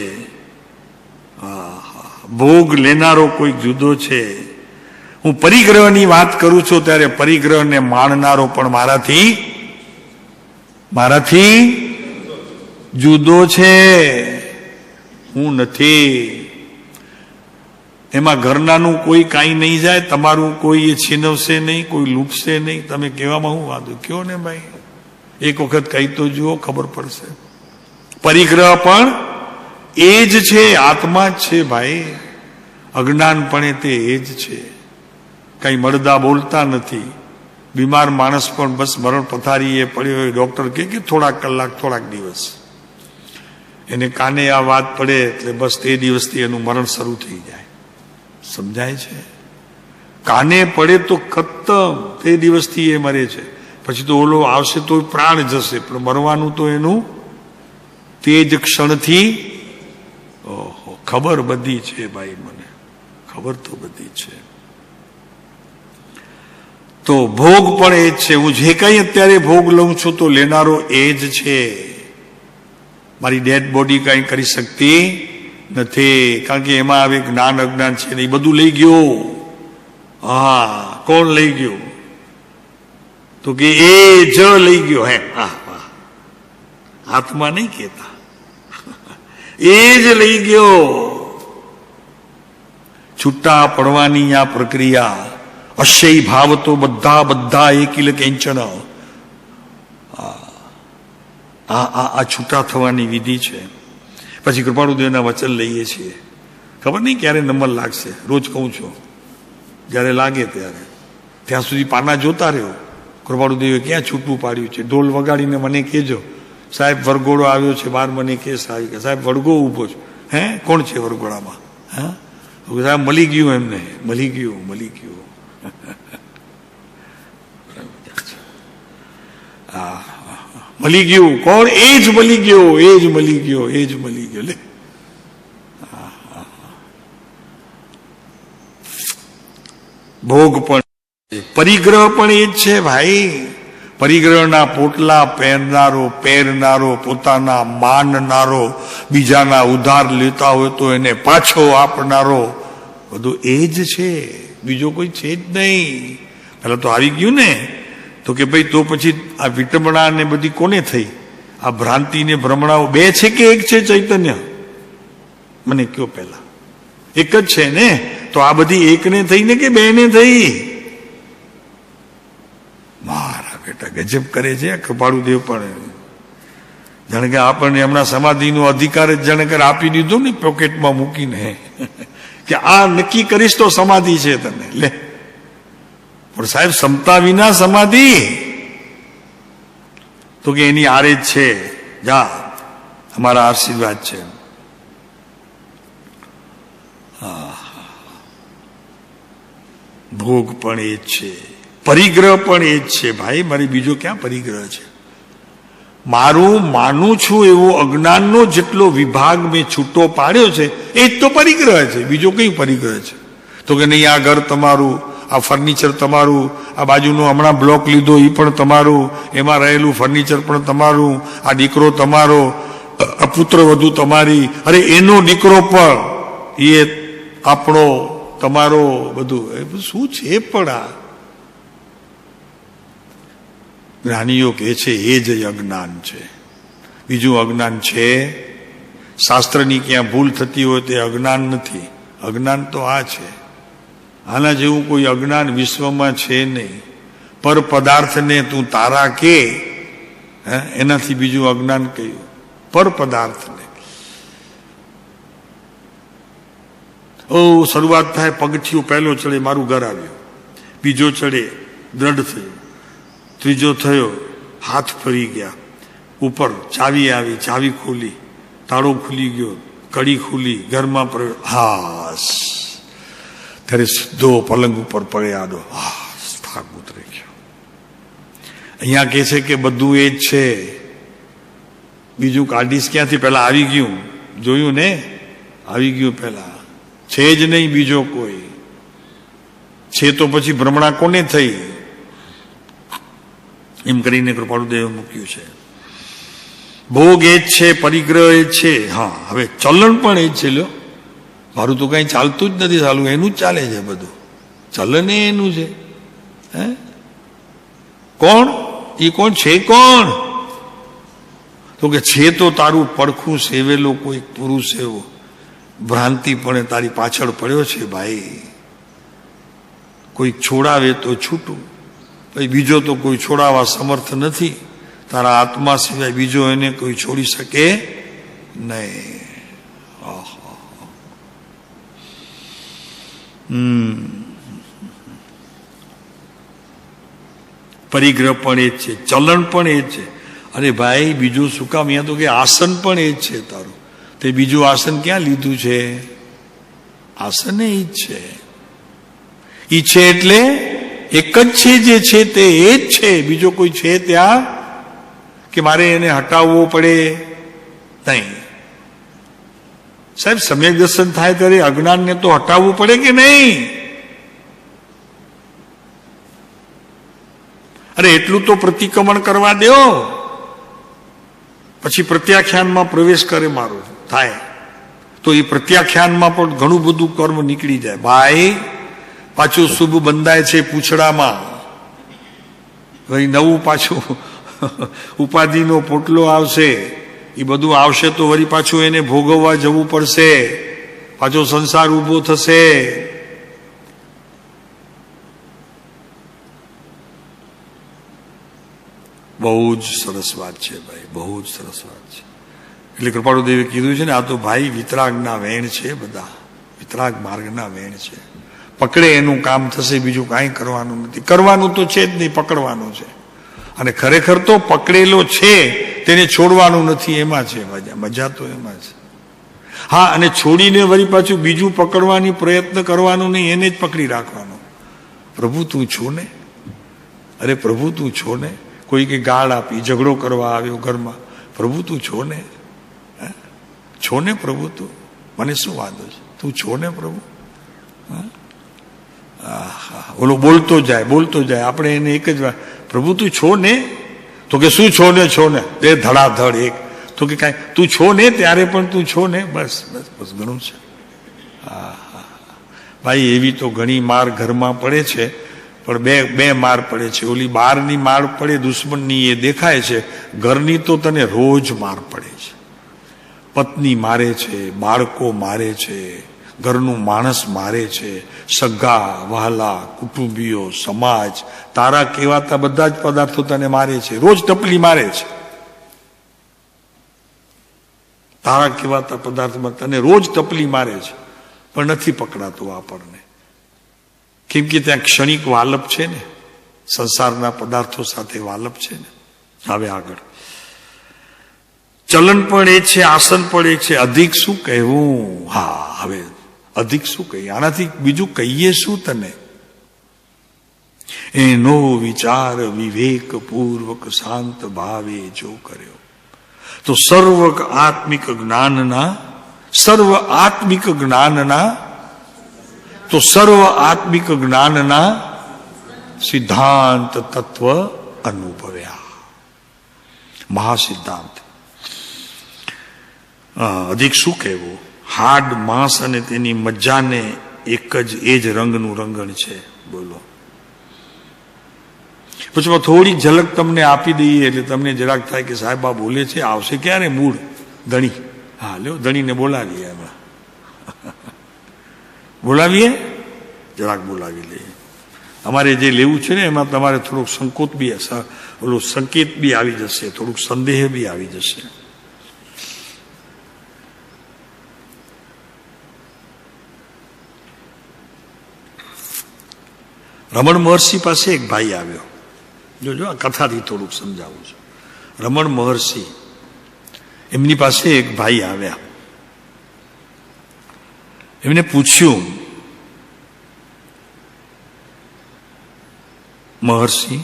ભોગ લેનારો કોઈક જુદો છે. હું પરિગ્રહની વાત કરું છું ત્યારે પરિગ્રહને માણનારો પણ મારાથી જુદો છે, હું નથી. એમાં ઘરનાનું કોઈ કાંઈ નહીં જાય, તમારું કોઈ એ છીનવશે નહીં, કોઈ લૂંટશે નહીં. તમે કહેવામાં હું વાંધો? કયો ને ભાઈ, એક વખત કહી તો જુઓ, ખબર પડશે. પરિગ્રહ પણ એ જ છે, આત્મા જ છે ભાઈ. અજ્ઞાનપણે તે એ જ છે. કઈ મળદા બોલતા નથી. બીમાર માણસ પણ બસ મરણ પથારી એ પડ્યો હોય, ડોક્ટર કે થોડાક કલાક થોડાક દિવસ, એને કાને આ વાત પડે એટલે બસ તે દિવસથી એનું મરણ શરૂ થઈ જાય. સમજાય છે? કાને પડે તો ખતમ, તે દિવસથી એ મરે છે. પછી તો ઓલો આવશે તો પ્રાણ જશે, પણ મરવાનું તો એનું તે જ ક્ષણથી. ઓહો, ખબર બધી છે ભાઈ, મને ખબર તો બધી છે. તો ભોગ પણ એ જ છે. હું જે કઈ અત્યારે ભોગ લઉં છું તો લેનારો એ જ છે. મારી ડેડ બોડી કઈ કરી શકતી નથી, કારણ કે એમાં હવે જ્ઞાન અજ્ઞાન છે ને એ બધું લઈ ગયો. હા, કોણ લઈ ગયું? તો કે એ જ લઈ ગયો. હે, આત્મા નહીં કેતા, એ જ લઈ ગયો. છૂટા પડવાની આ પ્રક્રિયા, અશય ભાવ તો બધા એકિલ કેંચન, આ છૂટા થવાની વિધિ છે. પછી કૃપાળુદેવના વચન લઈએ છીએ. ખબર નહીં ક્યારે નંબર લાગશે, રોજ કહું છું, જ્યારે લાગે ત્યારે. ત્યાં સુધી પાના જોતા રહ્યો. કૃપાળુદેવે ક્યાં છૂટું પાડ્યું છે? ઢોલ વગાડીને મને કહેજો, સાહેબ વરઘોડો આવ્યો છે બહાર. મને કેસ આવી કે સાહેબ વરઘો ઉભો છે. હે, કોણ છે વરઘોડામાં? હા, સાહેબ મળી ગયું, એમને મળી ગયું. મળી ગયું. કોણ? એ જ મળી ગયો. લે, ભોગ પણ, પરિગ્રહ પણ એ જ છે ભાઈ. પરિગ્રહના પોટલા પહેરનારો, પોતાના માનનારો, બીજાના ઉધાર લેતા હોય તો એને પાછો આપનારો, બધું એ જ છે, બીજો કોઈ છે જ નહીં. પેલા તો આવી ગયું ને, તો કે ભાઈ તો પછી આ વિટંબણા ને બધી કોને થઈ? આ ભ્રાંતિ ને ભ્રમણાઓ બે છે કે એક છે ચૈતન્ય? મને કયો પેલા. એક જ છે ને? તો આ બધી એકને થઈ ને કે બે ને થઈ? મારા બેટા ગજબ કરે છે કૃપાળુદેવ પણ. જાણે કે આપણને હમણાં સમાધિનો અધિકાર જ જાણે કે આપી દીધો ને પોકેટમાં મૂકીને, કે આ નક્કી કરીશ તો સમાધિ છે તને. લે, પણ સાહેબ ક્ષમતા વિના સમાધિ? તો કે એની આરે જ છે. જા, અમારા આશીર્વાદ છે. ભોગ પણ એ જ છે, પરિગ્રહ પણ એ જ છે ભાઈ. મારી બીજો ક્યાં પરિગ્રહ છે? મારું માનું છું એવો અજ્ઞાનનો જેટલો વિભાગ મેં છૂટો પાડ્યો છે એ જ તો પરિગ્રહ છે. બીજો કઈ પરિગ્રહ છે? તો કે નહીં, આ ઘર તમારું, આ ફર્નિચર તમારું, આ બાજુનો હમણાં બ્લોક લીધો એ પણ તમારું, એમાં રહેલું ફર્નિચર પણ તમારું, આ દીકરો તમારો, આ પુત્ર વધુ તમારી, અરે એનો દીકરો પણ એ આપણો, તમારો, બધું. એ બધું શું છે? પણ આ જ્ઞાનીઓ કહે છે એ જ અજ્ઞાન છે. બીજું અજ્ઞાન છે? શાસ્ત્રની ક્યાં ભૂલ થતી હોય તે અજ્ઞાન નથી. અજ્ઞાન તો આ છે. આના જેવું કોઈ અજ્ઞાન વિશ્વમાં છે નહીં. પર પદાર્થને તું તારા કે, એનાથી બીજું અજ્ઞાન કયું? પર પદાર્થને. શરૂઆત થાય, પગથિયું પહેલો ચડે મારું ઘર આવ્યું, બીજો ચડે દ્રઢ થયું, ત્રીજો થયો હાથ ફરી ગયા, ઉપર ચાવી આવી, ચાવી ખોલી, તાળો ખુલી ગયો, કડી ખુલી, ઘરમાં પ્રવેશ. હાસ, ત્યારે સીધો પલંગ ઉપર પડ્યાડો. હાસ, થાક ઉતરી ગયો. અહીંયા કહે છે કે બધું એ જ છે, બીજું કાઢીશ ક્યાંથી? પેલા આવી ગયું, જોયું ને? આવી ગયું પેલા, છે જ નહીં બીજો કોઈ. છે તો પછી ભ્રમણા કોને થઈ? એમ કરીને કૃપાળુદેવે મૂક્યું છે. ભોગ એ જ છે, પરિગ્રહ એ જ છે. હા, હવે ચલણ પણ એ જ છે. લ્યો, મારું તો કઈ ચાલતું જ નથી, ચાલુ એનું જ ચાલે છે બધું. ચલણ એનું છે. હે, કોણ? એ કોણ છે? કોણ? તો કે છે તો તારું પડખું સેવેલો કોઈ પુરુષ એવો ભ્રાંતિ પણ તારી પાછળ પડ્યો છે ભાઈ. કોઈ છોડાવે તો છૂટું, ભાઈ બીજો તો કોઈ છોડાવવા સમર્થ નથી. તારા આત્મા સિવાય બીજો એને કોઈ છોડી શકે નહીં. પરિગ્રહ પણ એ જ છે, ચલણ પણ એ જ છે. અરે ભાઈ બીજું શું કામ? અહીંયા તો કે આસન પણ એ જ છે તારું. તે બીજું આસન ક્યાં લીધું છે? આસન એ જ છે. ઈ છે એટલે એક જ છે, જે છે તે એ જ છે. બીજો કોઈ છે ત્યાં કે મારે એને હટાવવો પડે? નહીં. સાહેબ સમ્યક દર્શન થાય ત્યારે અજ્ઞાનને તો હટાવવું પડે કે નહીં? અરે એટલું તો પ્રતિક્રમણ કરવા દો, પછી પ્રત્યાખ્યાનમાં પ્રવેશ કરે મારો થાય તો એ પ્રત્યાખ્યાનમાં પણ ઘણું બધું કર્મ નીકળી જાય. ભાઈ પાછું શુભ બંધાય છે પૂછડામાં, વળી નવું પાછું ઉપાધિનો પોટલો આવશે. એ બધું આવશે તો વળી પાછું એને ભોગવવા જવું પડશે, પાછો સંસાર ઉભો થશે. બહુ જ સરસ વાત છે ભાઈ, બહુ જ સરસ વાત છે. એટલે કૃપાળુદેવે કીધું છે ને, આ તો ભાઈ વિતરાગના વેણ છે, બધા વિતરાગ માર્ગના વેણ છે. પકડે એનું કામ થશે, બીજું કાંઈ કરવાનું નથી. કરવાનું તો છે જ નહીં, પકડવાનું છે. અને ખરેખર તો પકડેલો છે તેને છોડવાનું નથી, એમાં છે મજા. મજા તો એમાં છે. હા, અને છોડીને વળી પાછું બીજું પકડવાની પ્રયત્ન કરવાનું નહીં, એને જ પકડી રાખવાનું. પ્રભુ તું છો ને, અરે પ્રભુ તું છો ને. કોઈ કે ગાળ આપી, ઝઘડો કરવા આવ્યો ઘરમાં, પ્રભુ તું છો ને, છો ને પ્રભુ તું, મને શું વાંધો છે, તું છો ને પ્રભુ. ઓલો બોલતો જાય, આપણે એને એક જ વાત, પ્રભુ તું છો ને. તો કે શું છો ને, છો ને, તે ધડાધડ એક. તો કે કાંઈ તું છો ને, ત્યારે પણ તું છો ને, બસ બસ બસ ઘણું છે. ભાઈ એવી તો ઘણી માર ઘરમાં પડે છે, પણ બે માર પડે છે. ઓલી બહારની માર પડે દુશ્મનની, એ દેખાય છે. ઘરની તો તને રોજ માર પડે છે. પત્ની મારે છે, બાળકો મારે છે, ઘરનું માણસ મારે છે, સગા વહાલા, કુટુંબીઓ, સમાજ, તારા કહેવાતા બધા જ પદાર્થો તને મારે છે. રોજ ટપલી મારે છે. તારા કહેવાતા પદાર્થમાં તને રોજ ટપલી મારે છે, પણ નથી પકડાતું આપણને. કેમ કે ત્યાં ક્ષણિક વાલપ છે ને, સંસારના પદાર્થો સાથે વાલપ છે ને. હવે આગળ ચલન પણ એ છે, આસન પણ એ છે. અધિક શું કહેવું? હા, હવે અધિક શું કહીએ? આનાથી બીજું કહીએ શું તને? એનો વિચાર વિવેક પૂર્વક શાંત ભાવે જો કર્યો તો સર્વ આત્મિક જ્ઞાનના સિદ્ધાંત તત્વ અનુભવ્યા. મહાસિદ્ધાંત. અધિક શું કહેવું? હાડ, માંસ અને તેની મજ્જાને એક જ, એ જ રંગનું રંગણ છે. બોલો. પછી થોડીક ઝલક તમને આપી દઈએ એટલે તમને જરાક થાય કે સાહેબ આ બોલે છે, આવશે ક્યારે મૂળ? ધણી. હા લ્યો, ધણીને બોલાવીએ હમણાં. બોલાવીએ, જરાક બોલાવી લઈએ. અમારે જે લેવું છે ને એમાં તમારે થોડુંક સંકેત બી આવી જશે, થોડુંક સંદેહ બી આવી જશે. રમણ મહર્ષિ પાસે એક ભાઈ આવ્યો. જોજો, આ કથાથી થોડુંક સમજાવું છું. રમણ મહર્ષિ, એમની પાસે એક ભાઈ આવ્યા. એમને પૂછ્યું, મહર્ષિ,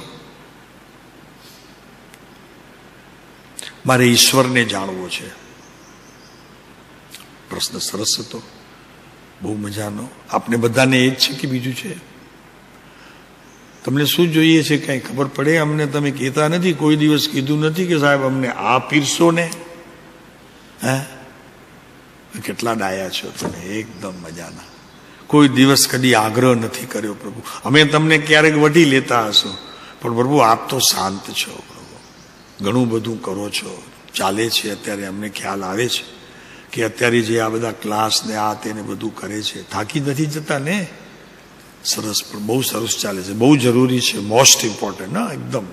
મારે ઈશ્વરને જાણવો છે. પ્રશ્ન સરસ હતો, બહુ મજાનો. આપણે બધાને એ જ છે કે બીજું છે? તમને શું જોઈએ છે કઈ ખબર પડે અમને? તમે કહેતા નથી, કોઈ દિવસ કીધું નથી કે સાહેબ અમને આ પીરસો ને. હે, કેટલા ડાયા છો તમે, એકદમ મજાના. કોઈ દિવસ કદી આગ્રહ નથી કર્યો પ્રભુ. અમે તમને ક્યારેક વઢી લેતા હશો, પણ પ્રભુ આપ તો શાંત છો પ્રભુ, ઘણું બધું કરો છો, ચાલે છે. અત્યારે અમને ખ્યાલ આવે છે કે અત્યારે જે આ બધા ક્લાસ ને આ તેને બધું કરે છે, થાકી નથી જતા ને? સરસ, પણ બહુ સરસ ચાલે છે, બહુ જરૂરી છે, મોસ્ટ ઇમ્પોર્ટન્ટ. ના, એકદમ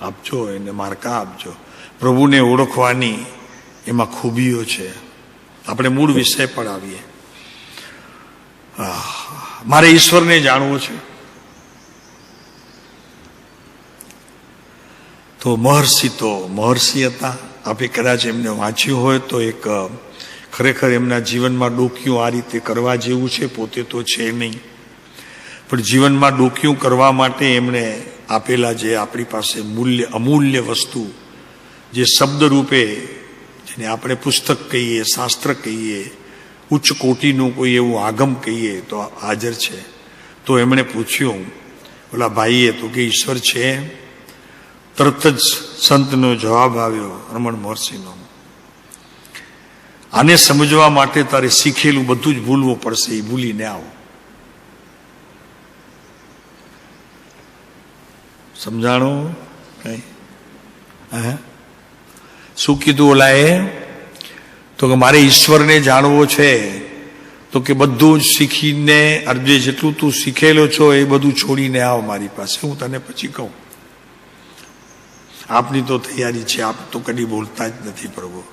આપજો, એને માર્કા આપજો. પ્રભુને ઓળખવાની એમાં ખૂબીઓ છે. આપણે મૂળ વિષય પર આવીએ. મારે ઈશ્વરને જાણવો છે. તો મહર્ષિ હતા. આપે કદાચ એમને વાંચ્યું હોય તો એક ખરેખર એમના જીવનમાં ડોક્યું આ રીતે કરવા જેવું છે. પોતે તો છે નહીં, પણ જીવનમાં ડોક્યું કરવા માટે એમણે આપેલા જે આપણી પાસે અમૂલ્ય વસ્તુ, જે શબ્દ રૂપે, જેને આપણે પુસ્તક કહીએ, શાસ્ત્ર કહીએ, ઉચ્ચ કોટીનું કોઈ એવું આગમ કહીએ તો હાજર છે. તો એમણે પૂછ્યું ઓલા ભાઈએ તો કે ઈશ્વર છે. તરત જ સંતનો જવાબ આવ્યો, રમણ મહર્ષિનો, આને સમજવા માટે તારે શીખેલું બધું જ ભૂલવું પડશે. એ ભૂલીને આવો. સમજાણું કઈ? શું કીધું ઓલાએ? તો કે મારે ઈશ્વરને જાણવો છે, તો કે બધું જ શીખીને, અર્જે જેટલું તું શીખેલો છો એ બધું છોડીને આવ મારી પાસે, હું તને પછી કહું. આપની તો તૈયારી છે, આપ તો કદી બોલતા જ નથી પ્રભુ.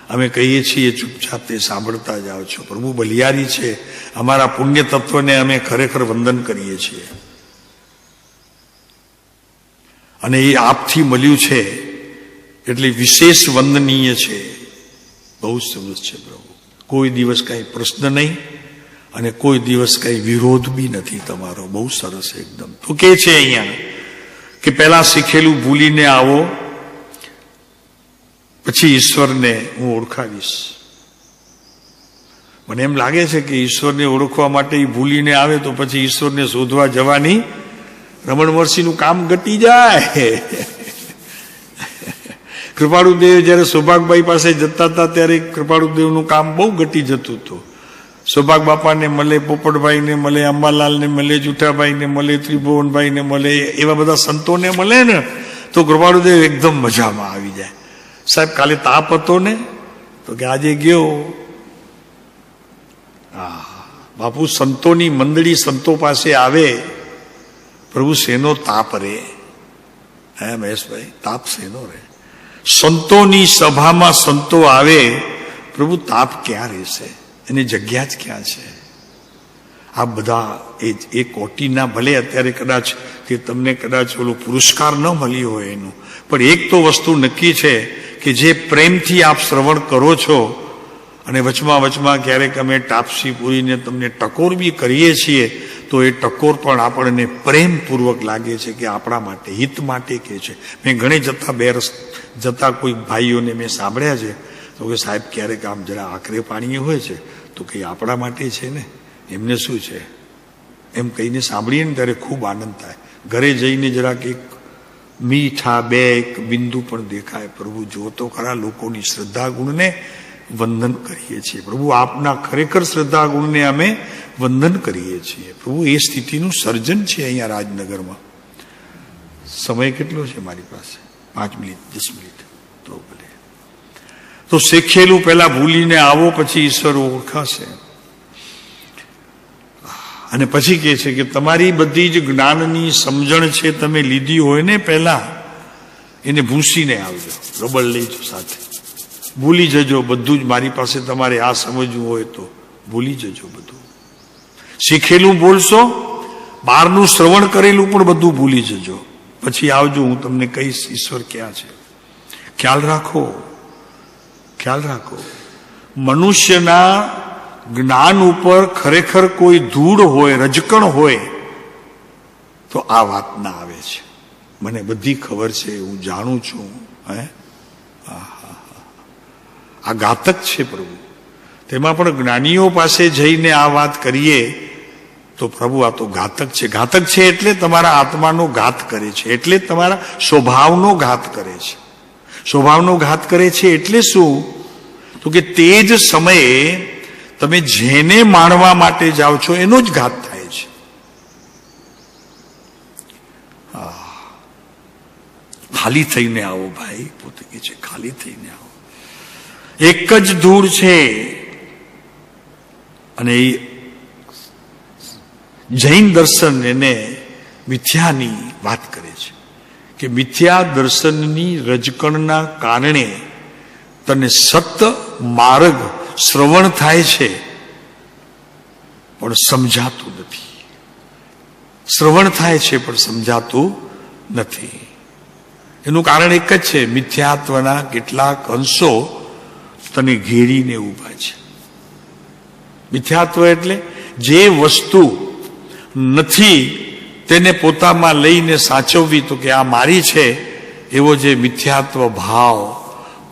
અમે કહીએ છીએ ચૂપચાપ, તે સાંભળતા જાઓ છો. પ્રભુ બલિયારી છે. અમારા પુણ્ય તત્વને અમે ખરેખર વંદન કરીએ છીએ, અને એ આપથી મળ્યું છે એટલે વિશેષ વંદનીય છે. બહુ સરસ છે પ્રભુ. કોઈ દિવસ કઈ પ્રશ્ન નહીં અને કોઈ દિવસ કઈ વિરોધ બી નથી તમારો. બહુ સરસ એકદમ. તો કે છે અહીંયા કે પહેલા શીખેલું ભૂલીને આવો, પછી ઈશ્વરને હું ઓળખાવીશ. મને એમ લાગે છે કે ઈશ્વરને ઓળખવા માટે એ ભૂલીને આવે તો પછી ઈશ્વરને શોધવા જવાની રમણ મહર્ષિનું કામ ઘટી જાય. કૃપાળુદેવ જયારે સૌભાગભાઈ પાસે જતા હતા ત્યારે કૃપાળુદેવનું કામ બહુ ઘટી જતું હતું. સૌભાગ બાપાને મળે, પોપટભાઈને મળે, અંબાલાલને મળે, જુઠાભાઈને મળે, ત્રિભુવનભાઈને મળે, એવા બધા સંતોને મળે ને તો કૃપાળુદેવ એકદમ મજામાં આવી જાય. સાહેબ કાલે તાપ હતો ને? તો કે આજે ગયો. બાપુ સંતોની મંડળી સંતો પાસે આવે, પ્રભુ શેનો તાપ રે? હે મહેશભાઈ, તાપ શેનો રે? સંતોની સભામાં સંતો આવે, પ્રભુ તાપ ક્યાં રહેશે? એની જગ્યા જ ક્યાં છે? આ બધા એ કોટીના, ભલે અત્યારે કદાચ તે તમને કદાચ ઓલો પુરસ્કાર ન મળ્યો હોય એનું, પણ એક તો વસ્તુ નક્કી છે કે જે પ્રેમથી આપ શ્રવણ કરો છો, અને વચમાં ક્યારેક અમે ટાપસી પૂરીને તમને ટકોર બી કરીએ છીએ, તો એ ટકોર પણ આપણને પ્રેમપૂર્વક લાગે છે કે આપણા માટે, હિત માટે કે છે. મેં ઘણે જતા કોઈ ભાઈઓને મેં સાંભળ્યા છે તો કે સાહેબ ક્યારેક આમ જરા આખરે પાણીએ હોય છે તો કે આપણા માટે છે ને, એમને શું છે એમ કહીને સાંભળીએ ને ત્યારે ખૂબ આનંદ થાય. ઘરે જઈને જરાક એક મીઠા બે એક બિંદુ પણ દેખાય. પ્રભુ જો તો ખરા લોકોની શ્રદ્ધા ગુણને વંદન કરીએ છીએ. પ્રભુ આપના ખરેખર શ્રદ્ધા ગુણને અમે વંદન કરીએ છીએ. પ્રભુ એ સ્થિતિનું સર્જન છે અહીંયા રાજનગરમાં. સમય કેટલો છે મારી પાસે? 5 મિનિટ 10 મિનિટ તો ભલે. તો શીખેલું પહેલા ભૂલીને આવો, પછી ઈશ્વર ઓળખાશે. અને પછી કહે છે કે તમારી બધી જ જ્ઞાનની સમજણ છે તમે લીધી હોય ને પહેલા, એને ભૂંસીને આવજો, રબડ લઈજો સાથે. ભૂલી જજો બધું જ. મારી પાસે તમારે આ સમજવું હોય તો ભૂલી જજો બધું. શીખેલું બોલશો, બહારનું શ્રવણ કરેલું પણ બધું ભૂલી જજો. પછી આવજો, હું તમને કહીશ ઈશ્વર ક્યાં છે. ખ્યાલ રાખો, ખ્યાલ રાખો. મનુષ્યના જ્ઞાન ઉપર ખરેખર કોઈ ધૂળ હોય, રજકણ હોય તો આ વાત ના આવે છે. મને બધી ખબર છે, હું જાણું છું. હે, આ ઘાતક છે પ્રભુ. તેમાં પણ જ્ઞાનીઓ પાસે જઈને આ વાત કરીએ તો પ્રભુ આ તો ઘાતક છે. ઘાતક છે એટલે તમારા આત્માનો ઘાત કરે છે, એટલે તમારા સ્વભાવનો ઘાત કરે છે. સ્વભાવનો ઘાત કરે છે એટલે શું? તો કે તે જ સમયે તમે જેને માણવા માટે જાઓ છો એનો જ ઘાત થાય છે. ખાલી થઈને આવો ભાઈ, પોતે કે છે ખાલી થઈને આવો. એક જ ધૂળ છે. અને એ જૈન દર્શન એને મિથ્યાની વાત કરે છે કે મિથ્યા દર્શનની રજકણના કારણે તને સત માર્ગ શ્રવણ થાય છે પણ સમજાતું નથી. શ્રવણ થાય છે પણ સમજાતું નથી. એનું કારણ એક જ છે, મિથ્યાત્વના કેટલાક અંશો તને ઘેરીને ઊભા છે. મિથ્યાત્વ એટલે જે વસ્તુ નથી તેને પોતામાં લઈને સાચવવી, તો કે આ મારી છે, એવો જે મિથ્યાત્વ ભાવ,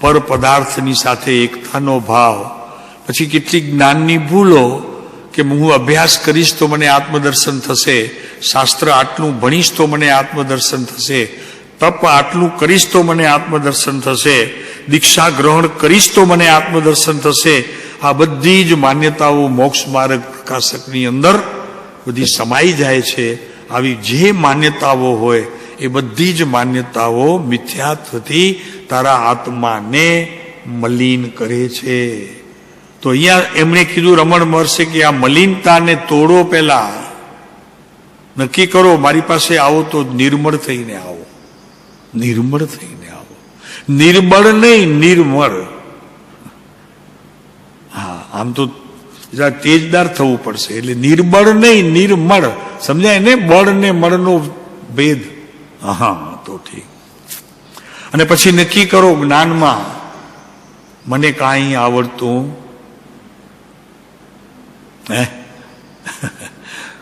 પર પદાર્થની સાથે એકતાનો ભાવ, પછી કેટલીક જ્ઞાનની ભૂલો કે હું અભ્યાસ કરીશ તો મને આત્મદર્શન થશે, શાસ્ત્ર આટલું ભણીશ તો મને આત્મદર્શન થશે, તપ આટલું કરીશ તો મને આત્મદર્શન થશે, દીક્ષા ગ્રહણ કરીશ તો મને આત્મદર્શન થશે. આ બધી જ માન્યતાઓ મોક્ષ માર્ગ પ્રકાશકની અંદર બધી સમાઈ જાય છે. આવી જે માન્યતાઓ હોય એ બધી જ માન્યતાઓ મિથ્યાત્વથી તારા આત્માને મલિન કરે છે. તો અહીંયા એમણે કીધું, રમણ મહર્ષિ, કે આ મલિનતાને તોડો. પહેલા નક્કી કરો, મારી પાસે આવો તો નિર્મળ થઈને આવો, નિર્મળ થઈને આવો, નિર્બળ નહીં, નિર્મળ. હા, આમ તો તેજદાર થવું પડશે, એટલે નિર્બળ નહીં, નિર્મળ. સમજાય ને બળ ને મળનો ભેદ? હા, તો ઠીક. અને પછી નક્કી કરો જ્ઞાનમાં, મને કાંઈ આવડતું હે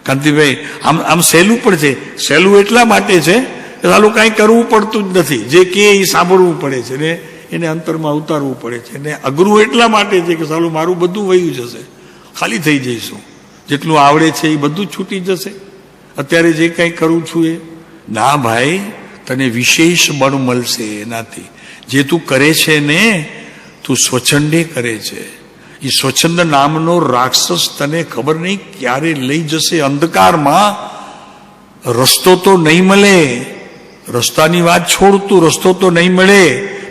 કાંતિભાઈ, આમ સહેલું પણ છે. સહેલું એટલા માટે છે કે સાલું કાંઈ કરવું પડતું જ નથી, જે કે એ સાંભળવું પડે છે ને એને અંતરમાં ઉતારવું પડે છે. ને અઘરું એટલા માટે છે કે સાલું મારું બધું વયું જશે, ખાલી થઈ જઈશું, જેટલું આવડે છે એ બધું છૂટી જશે. અત્યારે જે કંઈ કરું છું એ ના ભાઈ, તને વિશેષ બળ મળશે એનાથી. જે તું કરે છે ને, તું સ્વચ્છંદે કરે છે. એ સ્વચ્છંદ નામનો રાક્ષસ તને ખબર નહીં ક્યારે લઈ જશે અંધકારમાં. રસ્તો તો નહીં મળે, રસ્તાની વાત છોડતું, રસ્તો તો નહીં મળે,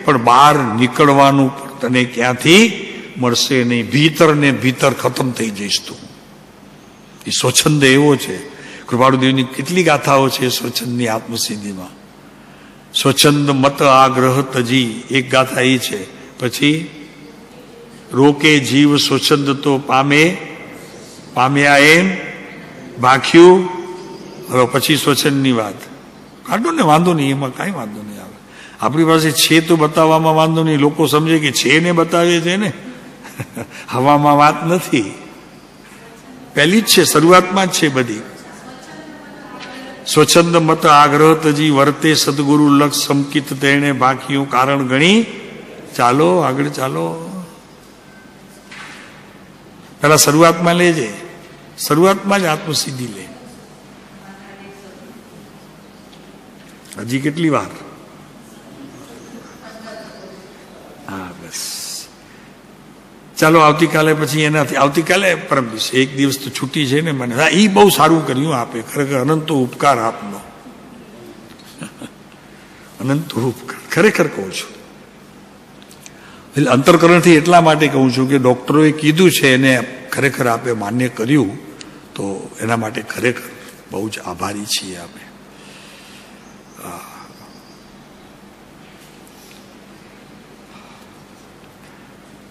પણ બહાર નીકળવાનું તને ક્યાંથી મળશે નહીં. ભીતર ને ભીતર ખતમ થઈ જઈશ તું. એ સ્વચ્છંદ એવો છે. કૃપાળુદેવની કેટલી ગાથાઓ છે સ્વચ્છંદની આત્મસિદ્ધિમાં. સ્વચ્છંદ મત આગ્રહ તજી એક ગાથા એ છે. પછી રોકે જીવ સ્વચ્છંદ તો પામ્યા એમ ભાખ્યું. હવે પછી સ્વચ્છંદની વાત કાઢો ને, વાંધો નહીં, એમાં કાંઈ વાંધો નહીં આવે. આપણી પાસે છે તો બતાવવામાં વાંધો નહીં. લોકો સમજે કે છે ને બતાવે છે ને, હવામાં વાત નથી, પહેલી જ છે, શરૂઆતમાં જ છે બધી. સ્વચ્છંદ મત આગ્રહ તજી વર્તે સદગુરુ લક્ષ સંકિત તેણે ભાખ્યું કારણ ગણી. ચાલો આગળ ચાલો. પેલા શરૂઆતમાં લેજે, શરૂઆતમાં જ આત્મસિદ્ધિ લે. હજી કેટલી વાર? હા, બસ ચાલો. આવતીકાલે પછી એનાથી આવતીકાલે પરમ દિવસે એક દિવસ તો છૂટી છે ને મને. હા, એ બહુ સારું કર્યું આપે, ખરેખર અનંત ઉપકાર આપનો, અનંત ઉપકાર ખરેખર કહું છું. એટલે અંતરકરણથી એટલા માટે કહું છું કે ડોક્ટરોએ કીધું છે એને ખરેખર આપે માન્ય કર્યું, તો એના માટે ખરેખર બહુ જ આભારી છીએ આપણે.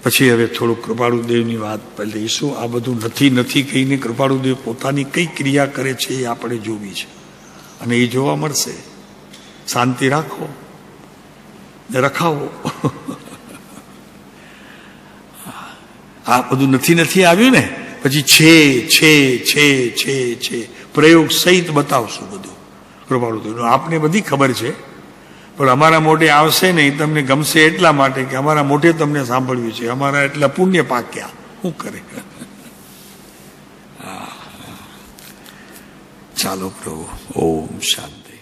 પછી હવે થોડું કૃપાળુદેવની વાત પહેલે શું આ બધું નથી કહીને કૃપાળુદેવ પોતાની કઈ ક્રિયા કરે છે એ આપણે જોવી છે, અને એ જોવા મળશે. શાંતિ રાખો ને રખાવો. આ બધું નથી આવ્યું ને, પછી છે પ્રયોગ સહિત બતાવશું બધું કૃપાળુદેવ. આપને બધી ખબર છે, પણ અમારા મોઢે આવશે ને, તમને ગમશે એટલા માટે કે અમારા મોઢે તમને સાંભળ્યું છે, અમારા એટલા પુણ્ય પાક્યા. શું કરે? ચાલો પ્રભુ. ઓમ શાંતિ.